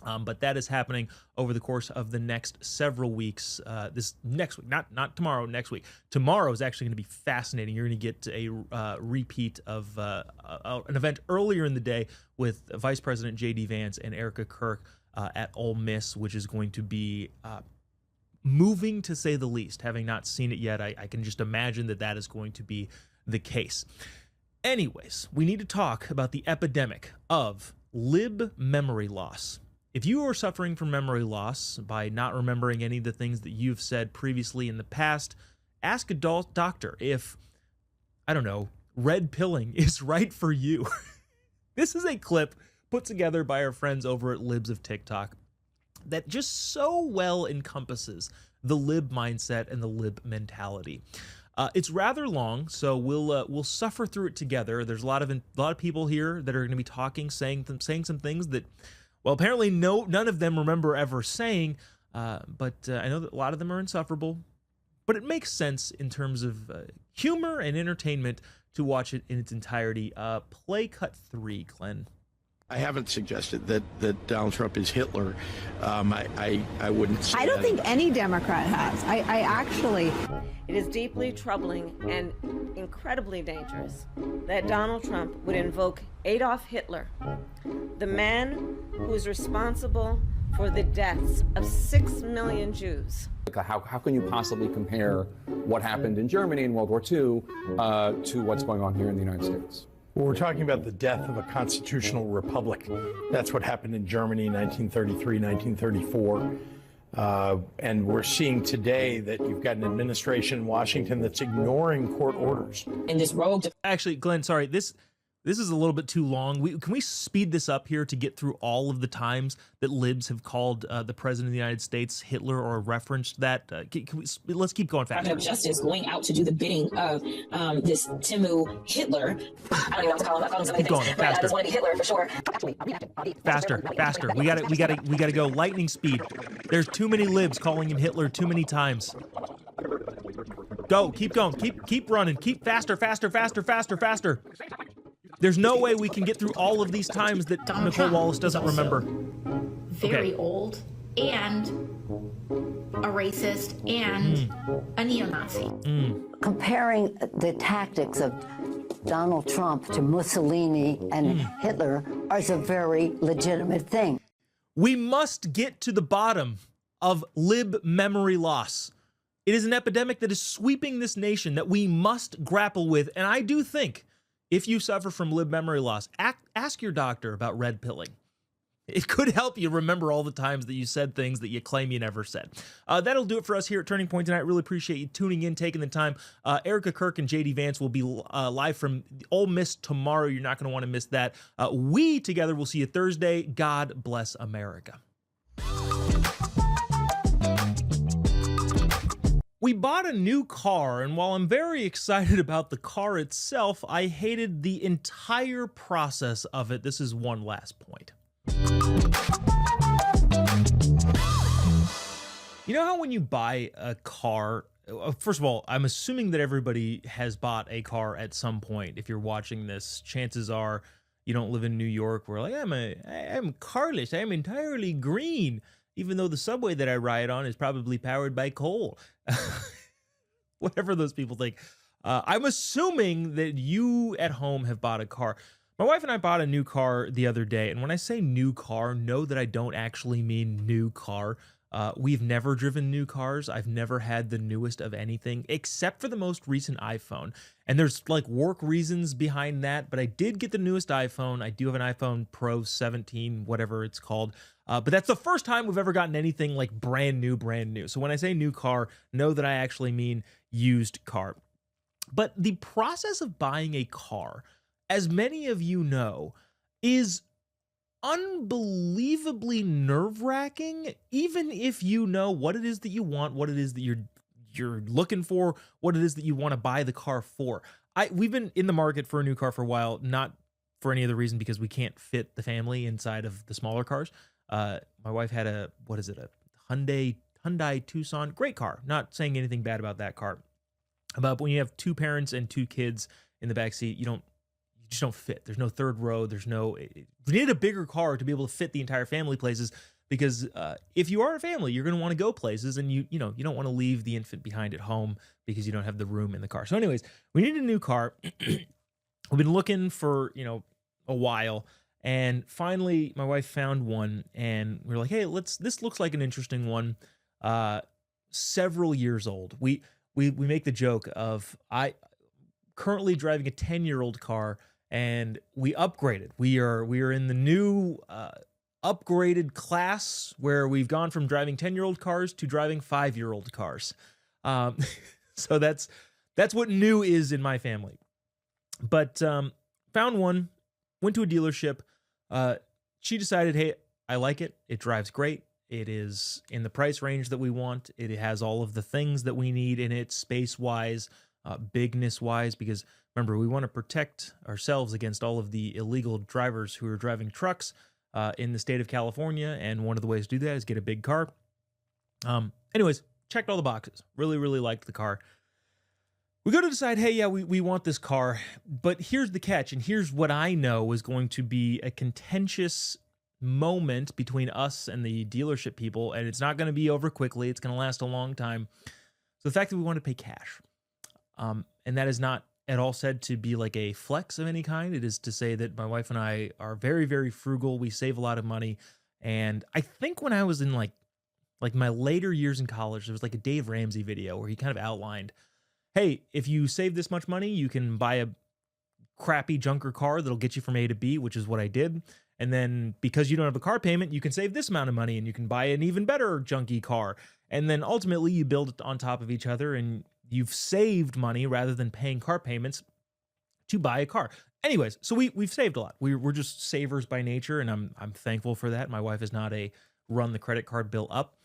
But that is happening over the course of the next several weeks. This next week, not tomorrow, next week. Tomorrow is actually going to be fascinating. You're going to get a repeat of an event earlier in the day with Vice President J.D. Vance and Erica Kirk at Ole Miss, which is going to be moving to say the least. Having not seen it yet, I can just imagine that is going to be the case. Anyways, we need to talk about the epidemic of lib memory loss. If you are suffering from memory loss by not remembering any of the things that you've said previously in the past, ask a doctor if, I don't know, red pilling is right for you. This is a clip put together by our friends over at Libs of TikTok that just so well encompasses the lib mindset and the lib mentality. It's rather long, so we'll suffer through it together. There's a lot of people here that are going to be talking, saying some things that, well, apparently none of them remember ever saying, but I know that a lot of them are insufferable. But it makes sense in terms of humor and entertainment to watch it in its entirety. Play cut 3, Glenn. I haven't suggested that Donald Trump is Hitler. I wouldn't say I don't think any Democrat has. I actually... It is deeply troubling and incredibly dangerous that Donald Trump would invoke Adolf Hitler, the man who is responsible for the deaths of 6 million Jews. How can you possibly compare what happened in Germany in World War II to what's going on here in the United States? Well, we're talking about the death of a constitutional republic. That's what happened in Germany in 1933, 1934. And we're seeing today that you've got an administration in Washington that's ignoring court orders. In this rogue... Actually, Glenn, sorry, this is a little bit too long. Can we speed this up here to get through all of the times that libs have called the president of the United States Hitler or referenced that? Let's keep going faster. Of Justice going out to do the bidding of this Timu Hitler. I don't even know what to call him. Keep going faster. I just want to be Hitler for sure. Faster. We got to go lightning speed. There's too many libs calling him Hitler too many times. Go. Keep going. Keep running. Keep faster. There's no way we can get through all of these times that Nicole Wallace doesn't remember. Very old and a racist and a neo-Nazi. Comparing the tactics of Donald Trump to Mussolini and Hitler is a very legitimate thing. We must get to the bottom of lib memory loss. It is an epidemic that is sweeping this nation that we must grapple with, and I do think if you suffer from lib memory loss, ask your doctor about red pilling. It could help you remember all the times that you said things that you claim you never said. That'll do it for us here at Turning Point tonight. Really appreciate you tuning in, taking the time. Erica Kirk and J.D. Vance will be live from Ole Miss tomorrow. You're not going to want to miss that. We together will see you Thursday. God bless America. We bought a new car, and while I'm very excited about the car itself, I hated the entire process of it. This is one last point. You know how when you buy a car, first of all, I'm assuming that everybody has bought a car at some point. If you're watching this, chances are you don't live in New York where like, I'm carless, I'm entirely green, even though the subway that I ride on is probably powered by coal. Whatever those people think. I'm assuming that you at home have bought a car. My wife and I bought a new car the other day, and when I say new car, know that I don't actually mean new car. We've never driven new cars. I've never had the newest of anything, except for the most recent iPhone. And there's like work reasons behind that, but I did get the newest iPhone. I do have an iPhone Pro 17, whatever it's called. But that's the first time we've ever gotten anything like brand new. So when I say new car, know that I actually mean used car. But the process of buying a car, as many of you know, is unbelievably nerve-wracking, even if you know what it is that you want, what it is that you're looking for, what it is that you want to buy the car for. We've been in the market for a new car for a while, not for any other reason because we can't fit the family inside of the smaller cars. My wife had a Hyundai Tucson, great car. Not saying anything bad about that car. But when you have two parents and two kids in the back seat, you just don't fit. There's no third row. We need a bigger car to be able to fit the entire family places because if you are a family, you're going to want to go places and you don't want to leave the infant behind at home because you don't have the room in the car. So anyways, we need a new car. We've been looking for, a while, and finally my wife found one and we were like, hey, this looks like an interesting one. Several years old. We make the joke of I currently driving a 10-year-old car, and we upgraded. We are in the new upgraded class where we've gone from driving 10-year-old cars to driving 5-year-old cars. So that's what new is in my family. But found one, went to a dealership. She decided, hey, I like it. It drives great. It is in the price range that we want. It has all of the things that we need in it, space-wise, bigness-wise, because remember, we want to protect ourselves against all of the illegal drivers who are driving trucks in the state of California, and one of the ways to do that is get a big car. Anyways, checked all the boxes. Really, really liked the car. We go to decide, hey, yeah, we want this car, but here's the catch, and here's what I know is going to be a contentious moment between us and the dealership people, and it's not going to be over quickly. It's going to last a long time. So the fact that we want to pay cash, and that is not at all said to be like a flex of any kind. It is to say that my wife and I are very, very frugal. We save a lot of money, and I think when I was in like my later years in college, there was like a Dave Ramsey video where he kind of outlined, hey, if you save this much money, you can buy a crappy junker car that'll get you from A to B, which is what I did. And then because you don't have a car payment, you can save this amount of money and you can buy an even better junky car. And then ultimately you build it on top of each other and you've saved money rather than paying car payments to buy a car. Anyways, so we've saved a lot. We're just savers by nature, and I'm thankful for that. My wife is not a run the credit card bill up,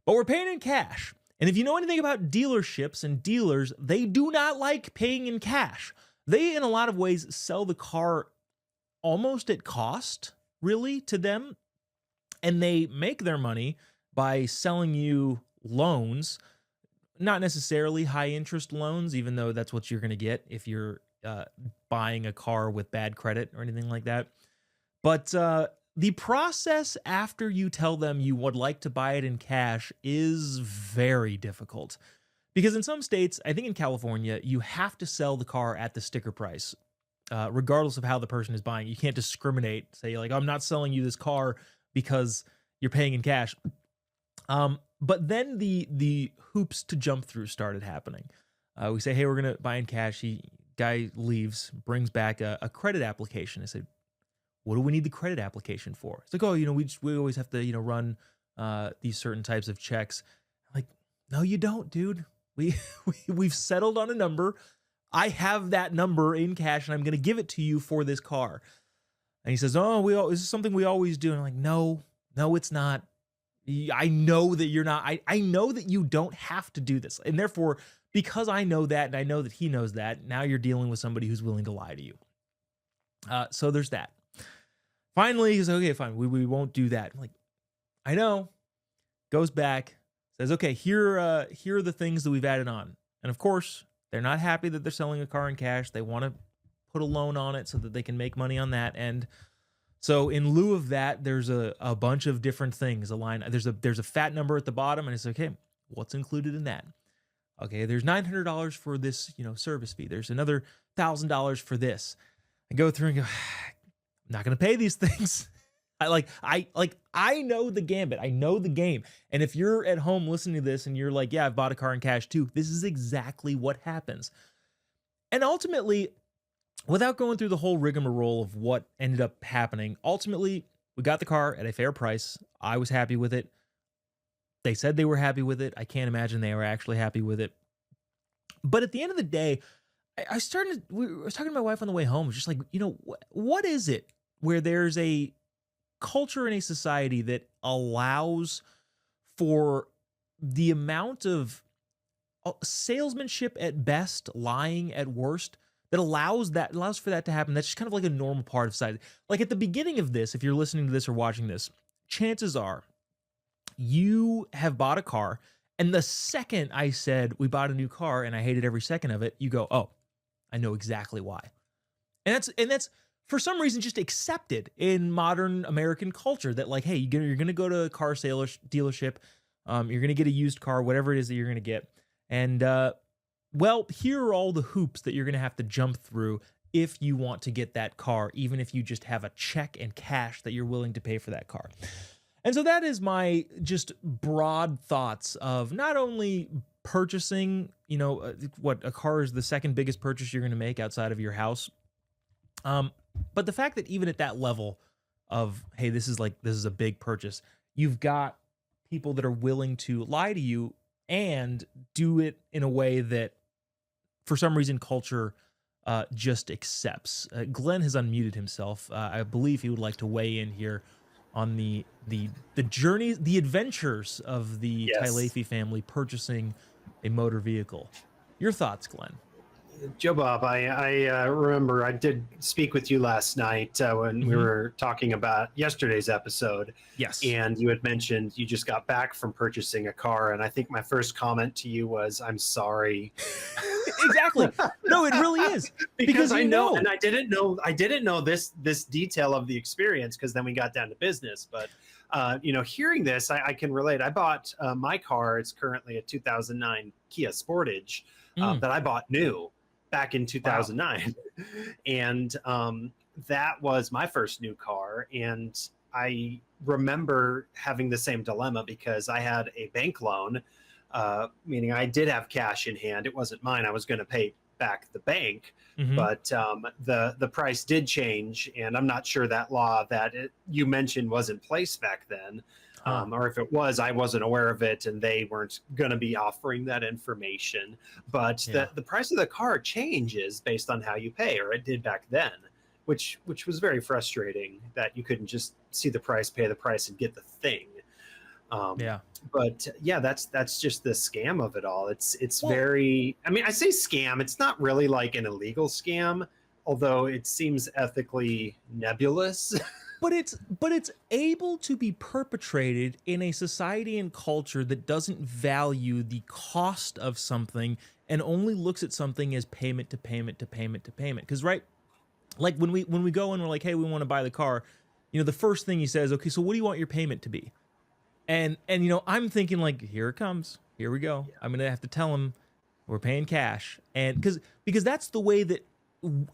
but we're paying in cash. And if you know anything about dealerships and dealers, they do not like paying in cash. They, in a lot of ways, sell the car almost at cost, really, to them. And they make their money by selling you loans, not necessarily high interest loans, even though that's what you're going to get if you're buying a car with bad credit or anything like that. But the process after you tell them you would like to buy it in cash is very difficult. Because in some states, I think in California, you have to sell the car at the sticker price, regardless of how the person is buying. You can't discriminate, say like, I'm not selling you this car because you're paying in cash. But then the hoops to jump through started happening. We say, hey, we're going to buy in cash. Guy leaves, brings back a credit application. I said, what do we need the credit application for? It's like, oh, we always have to, run these certain types of checks. I'm like, no, you don't, dude. We've settled on a number. I have that number in cash, and I'm going to give it to you for this car. And he says, oh, this is something we always do. And I'm like, no, it's not. I know that you're not, I know that you don't have to do this. And therefore, because I know that, and I know that he knows that, now you're dealing with somebody who's willing to lie to you. So there's that. Finally, he's okay, fine. We won't do that. I'm like, I know. Goes back, says, okay, here are the things that we've added on. And of course, they're not happy that they're selling a car in cash. They want to put a loan on it so that they can make money on that. And so in lieu of that, there's a bunch of different things. There's a fat number at the bottom, and it's okay, what's included in that? Okay, there's $900 for this, service fee. There's another $1,000 for this. I go through and go, I'm not going to pay these things. I know the gambit. I know the game. And if you're at home listening to this and you're like, yeah, I've bought a car in cash too, this is exactly what happens. And ultimately, without going through the whole rigmarole of what ended up happening, ultimately, we got the car at a fair price. I was happy with it. They said they were happy with it. I can't imagine they were actually happy with it. But at the end of the day, I was talking to my wife on the way home. Just like, what is it where there's a culture in a society that allows for the amount of salesmanship at best, lying at worst, that allows for that to happen? That's just kind of like a normal part of society. Like at the beginning of this, if you're listening to this or watching this, chances are you have bought a car, and the second I said we bought a new car and I hated every second of it, you go, oh, I know exactly why. And that's for some reason just accepted in modern American culture, that like, hey, you're going to go to a car dealership, you're going to get a used car, whatever it is that you're going to get. And, well, here are all the hoops that you're going to have to jump through if you want to get that car, even if you just have a check and cash that you're willing to pay for that car. And so that is my just broad thoughts of not only purchasing, what a car is the second biggest purchase you're going to make outside of your house. But the fact that even at that level of, hey, this is a big purchase, you've got people that are willing to lie to you and do it in a way that for some reason culture just accepts. Glenn has unmuted himself. I believe he would like to weigh in here on the journey, the adventures of the Tailefi family purchasing a motor vehicle. Your thoughts, Glenn? Jobob, I remember I did speak with you last night when we were talking about yesterday's episode. Yes. And you had mentioned you just got back from purchasing a car. And I think my first comment to you was, I'm sorry. Exactly. No, it really is. because I know. And I didn't know this detail of the experience, because then we got down to business. But, hearing this, I can relate. I bought my car. It's currently a 2009 Kia Sportage that I bought new back in 2009. Wow. And that was my first new car. And I remember having the same dilemma because I had a bank loan, meaning I did have cash in hand. It wasn't mine. I was going to pay back the bank, but the price did change. And I'm not sure that law that you mentioned was in place back then. Or if it was, I wasn't aware of it, and they weren't going to be offering that information. But the price of the car changes based on how you pay, or it did back then, which was very frustrating that you couldn't just see the price, pay the price, and get the thing. But yeah, that's just the scam of it all. It's very. I mean, I say scam. It's not really like an illegal scam, although it seems ethically nebulous. But it's able to be perpetrated in a society and culture that doesn't value the cost of something and only looks at something as payment to payment to payment to payment. Because right, like when we go and we're like, hey, we want to buy the car, the first thing he says, okay, so what do you want your payment to be? And I'm thinking like, here it comes, here we go. I'm gonna have to tell him we're paying cash, and because that's the way that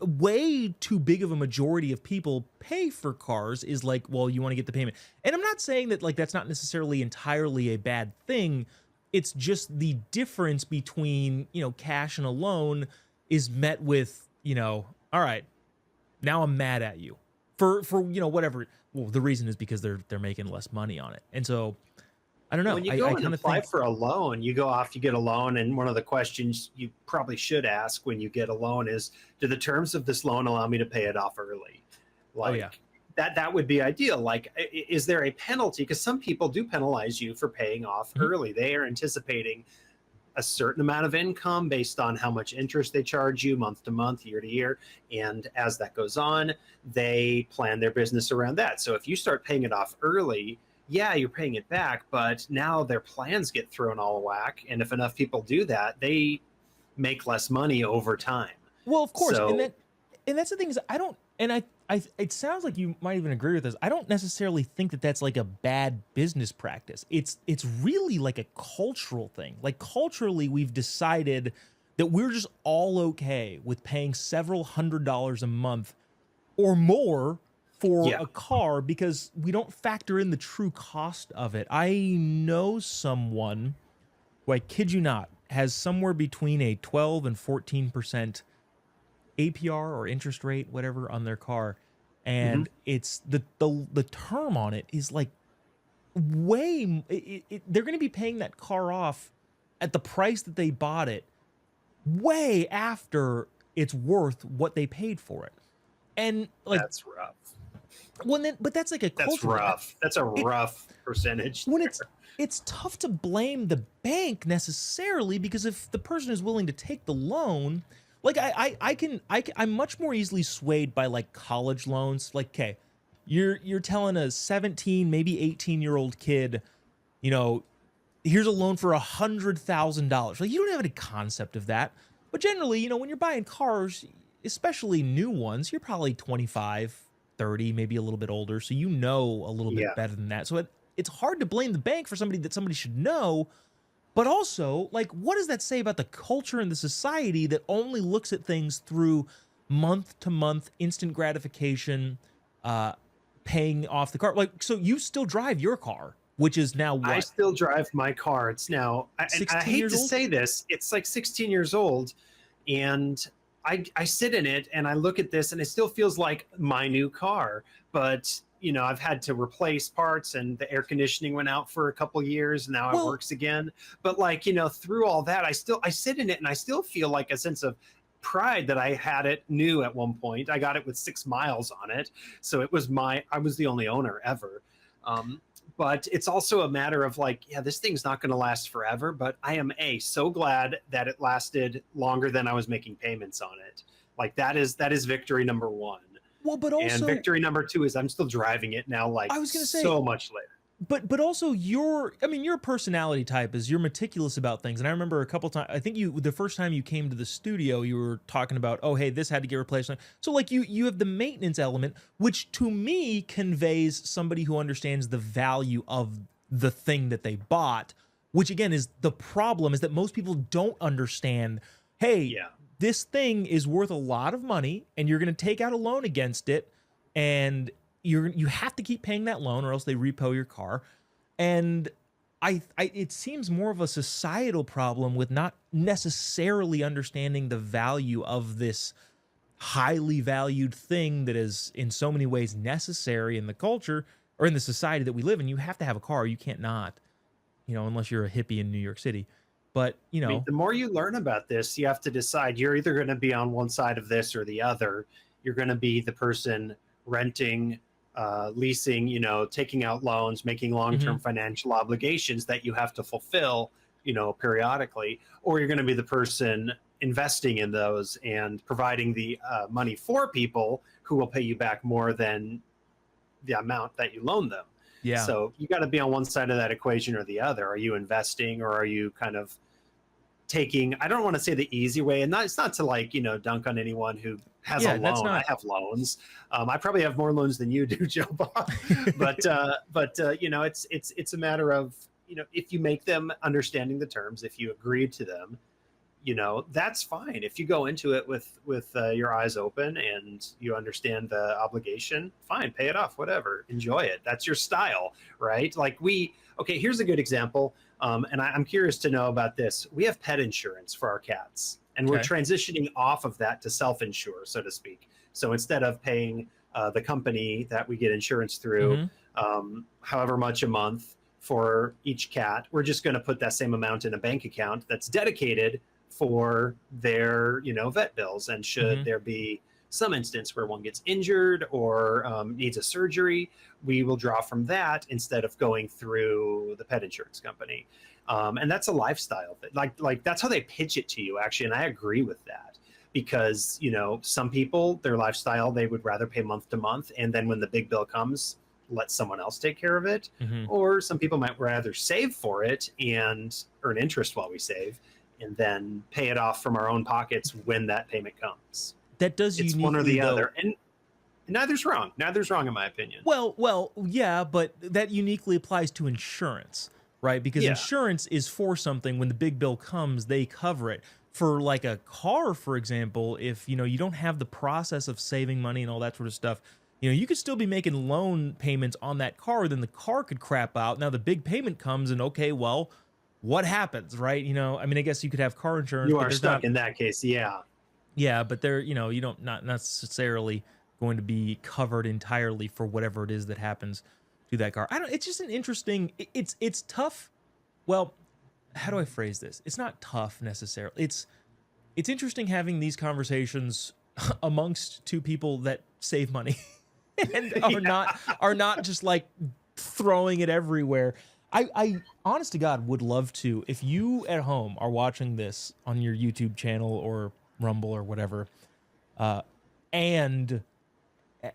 way too big of a majority of people pay for cars is like, well, you want to get the payment. And I'm not saying that like that's not necessarily entirely a bad thing. It's just the difference between, cash and a loan is met with, all right, now I'm mad at you for whatever. Well, the reason is because they're making less money on it. And so I don't know. When you go and apply for a loan, you get a loan, and one of the questions you probably should ask when you get a loan is, do the terms of this loan allow me to pay it off early? that would be ideal. Like, is there a penalty? Because some people do penalize you for paying off early. They are anticipating a certain amount of income based on how much interest they charge you month to month, year to year. And as that goes on, they plan their business around that. So if you start paying it off early, yeah, you're paying it back, but now their plans get thrown all whack. And if enough people do that, they make less money over time. Well, of course. So, and that's the thing is it sounds like you might even agree with this. I don't necessarily think that that's like a bad business practice. It's really like a cultural thing. Like culturally, we've decided that we're just all okay with paying several $100s a month or more for a car because we don't factor in the true cost of it. I know someone who, I kid you not, has somewhere between a 12 and 14% APR or interest rate, whatever, on their car. And it's the term on it is like way, they're going to be paying that car off at the price that they bought it way after it's worth what they paid for it. And like, that's rough. Well, then, but that's like a culture. That's rough. That's a rough percentage. When it's tough to blame the bank necessarily, because if the person is willing to take the loan, like I'm much more easily swayed by like college loans. Like, okay, you're telling a 17, maybe 18-year-old kid, you know, here's a loan for $100,000. Like, you don't have any concept of that. But generally, you know, when you're buying cars, especially new ones, you're probably 25, 30, maybe a little bit older. So you know a little bit better than that. So it's hard to blame the bank for somebody that somebody should know. But also, like, what does that say about the culture and the society that only looks at things through month-to-month instant gratification, paying off the car? Like, so you still drive your car, which is now what? I still drive my car. It's now, I hate to say this, it's like 16 years old, and I sit in it and I look at this and it still feels like my new car, but you know, I've had to replace parts and the air conditioning went out for a couple years and now it works again. But like, you know, through all that, I sit in it and I still feel like a sense of pride that I had it new at one point. I got it with 6 miles on it. So it was I was the only owner ever. But it's also a matter of like, yeah, this thing's not going to last forever, but I am so glad that it lasted longer than I was making payments on it. Like that is victory number one. Well, but also, and victory number two is I'm still driving it now, like I was gonna say, so much later. But also your personality type is you're meticulous about things. And I remember a couple times, I think the first time you came to the studio, you were talking about, oh, hey, this had to get replaced. So like you have the maintenance element, which to me conveys somebody who understands the value of the thing that they bought, which again is the problem, is that most people don't understand, hey, this thing is worth a lot of money and you're going to take out a loan against it, and you have to keep paying that loan or else they repo your car. And it seems more of a societal problem with not necessarily understanding the value of this highly valued thing that is in so many ways necessary in the culture or in the society that we live in. You have to have a car. You can't not, you know, unless you're a hippie in New York City. But, you know, I mean, the more you learn about this, you have to decide you're either going to be on one side of this or the other. You're going to be the person renting, leasing, you know, taking out loans, making long-term financial obligations that you have to fulfill, you know, periodically, or you're going to be the person investing in those and providing the money for people who will pay you back more than the amount that you loan them. Yeah. So you got to be on one side of that equation or the other. Are you investing, or are you kind of taking, I don't want to say the easy way, and it's not to like, you know, dunk on anyone who has a loan. I have loans. I probably have more loans than you do, Jobob. but you know, it's a matter of, you know, if you make them understanding the terms, if you agree to them, you know, that's fine. If you go into it with your eyes open and you understand the obligation, fine, pay it off, whatever, enjoy it. That's your style, right? Like okay, here's a good example. And I'm curious to know about this. We have pet insurance for our cats, and we're transitioning off of that to self-insure, so to speak. So instead of paying the company that we get insurance through, however much a month for each cat, we're just going to put that same amount in a bank account that's dedicated for their, you know, vet bills. And should there be some instance where one gets injured or needs a surgery, we will draw from that instead of going through the pet insurance company. And that's a lifestyle thing. Like that's how they pitch it to you, actually. And I agree with that because, you know, some people, their lifestyle, they would rather pay month to month. And then when the big bill comes, let someone else take care of it. Or some people might rather save for it and earn interest while we save and then pay it off from our own pockets when that payment comes. That does it's one or the other. And neither's wrong. Neither's wrong in my opinion. Well, yeah, but that uniquely applies to insurance, right? Because insurance is for something. When the big bill comes, they cover it. For like a car, for example, if, you know, you don't have the process of saving money and all that sort of stuff, you know, you could still be making loan payments on that car, then the car could crap out. Now the big payment comes and okay, well, what happens, right? You know, I mean, I guess you could have car insurance. You are stuck in that case, yeah. Yeah, but they're, you know, you don't not necessarily going to be covered entirely for whatever it is that happens to that car. I don't. It's just an interesting. It's tough. Well, how do I phrase this? It's not tough necessarily. It's interesting having these conversations amongst two people that save money and are not just like throwing it everywhere. I honest to God would love to, if you at home are watching this on your YouTube channel or Rumble or whatever, and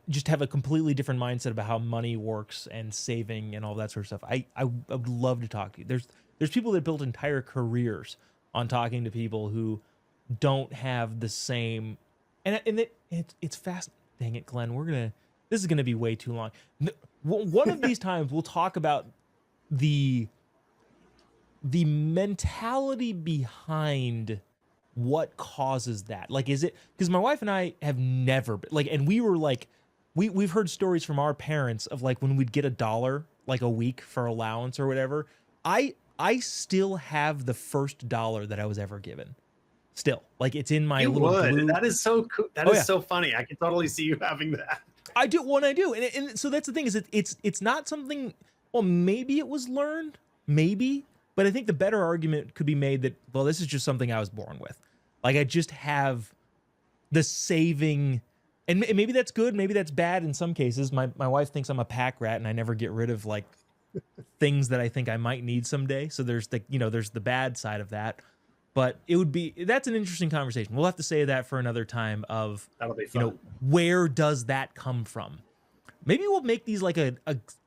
just have a completely different mindset about how money works and saving and all that sort of stuff. I would love to talk to you. There's people that built entire careers on talking to people who don't have the same, and it's fast. Dang it, Glenn, this is gonna be way too long. One of these times we'll talk about the mentality behind what causes that. Like, is it because my wife and I have never been like, and we were like, we've heard stories from our parents of like when we'd get $1 like a week for allowance or whatever. I still have the first $1 that I was ever given. Still, like it's in my little blue. That is so cool. That is so funny. I can totally see you having that. I do when I do, and so that's the thing is it's not something. Well, maybe it was learned, maybe, but I think the better argument could be made that, well, this is just something I was born with. Like I just have the saving, and maybe that's good, maybe that's bad in some cases. My wife thinks I'm a pack rat and I never get rid of like things that I think I might need someday. So there's the bad side of that. But that's an interesting conversation. We'll have to say that for another time of, that'll be fun. You know, where does that come from? Maybe we'll make these like a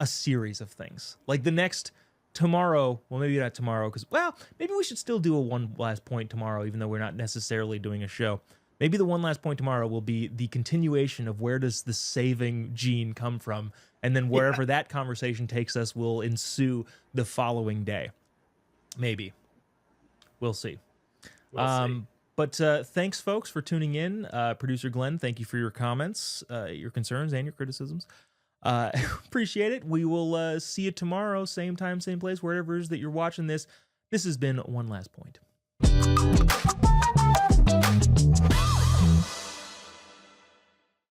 series of things. Like the next tomorrow, well, maybe not tomorrow, because, well, maybe we should still do a one last point tomorrow, even though we're not necessarily doing a show. Maybe the one last point tomorrow will be the continuation of where does the saving gene come from, and then wherever that conversation takes us will ensue the following day. Maybe. We'll see. But thanks, folks, for tuning in. Producer Glenn, thank you for your comments, your concerns, and your criticisms. Appreciate it. We will see you tomorrow, same time, same place, wherever it is that you're watching this. This has been One Last Point.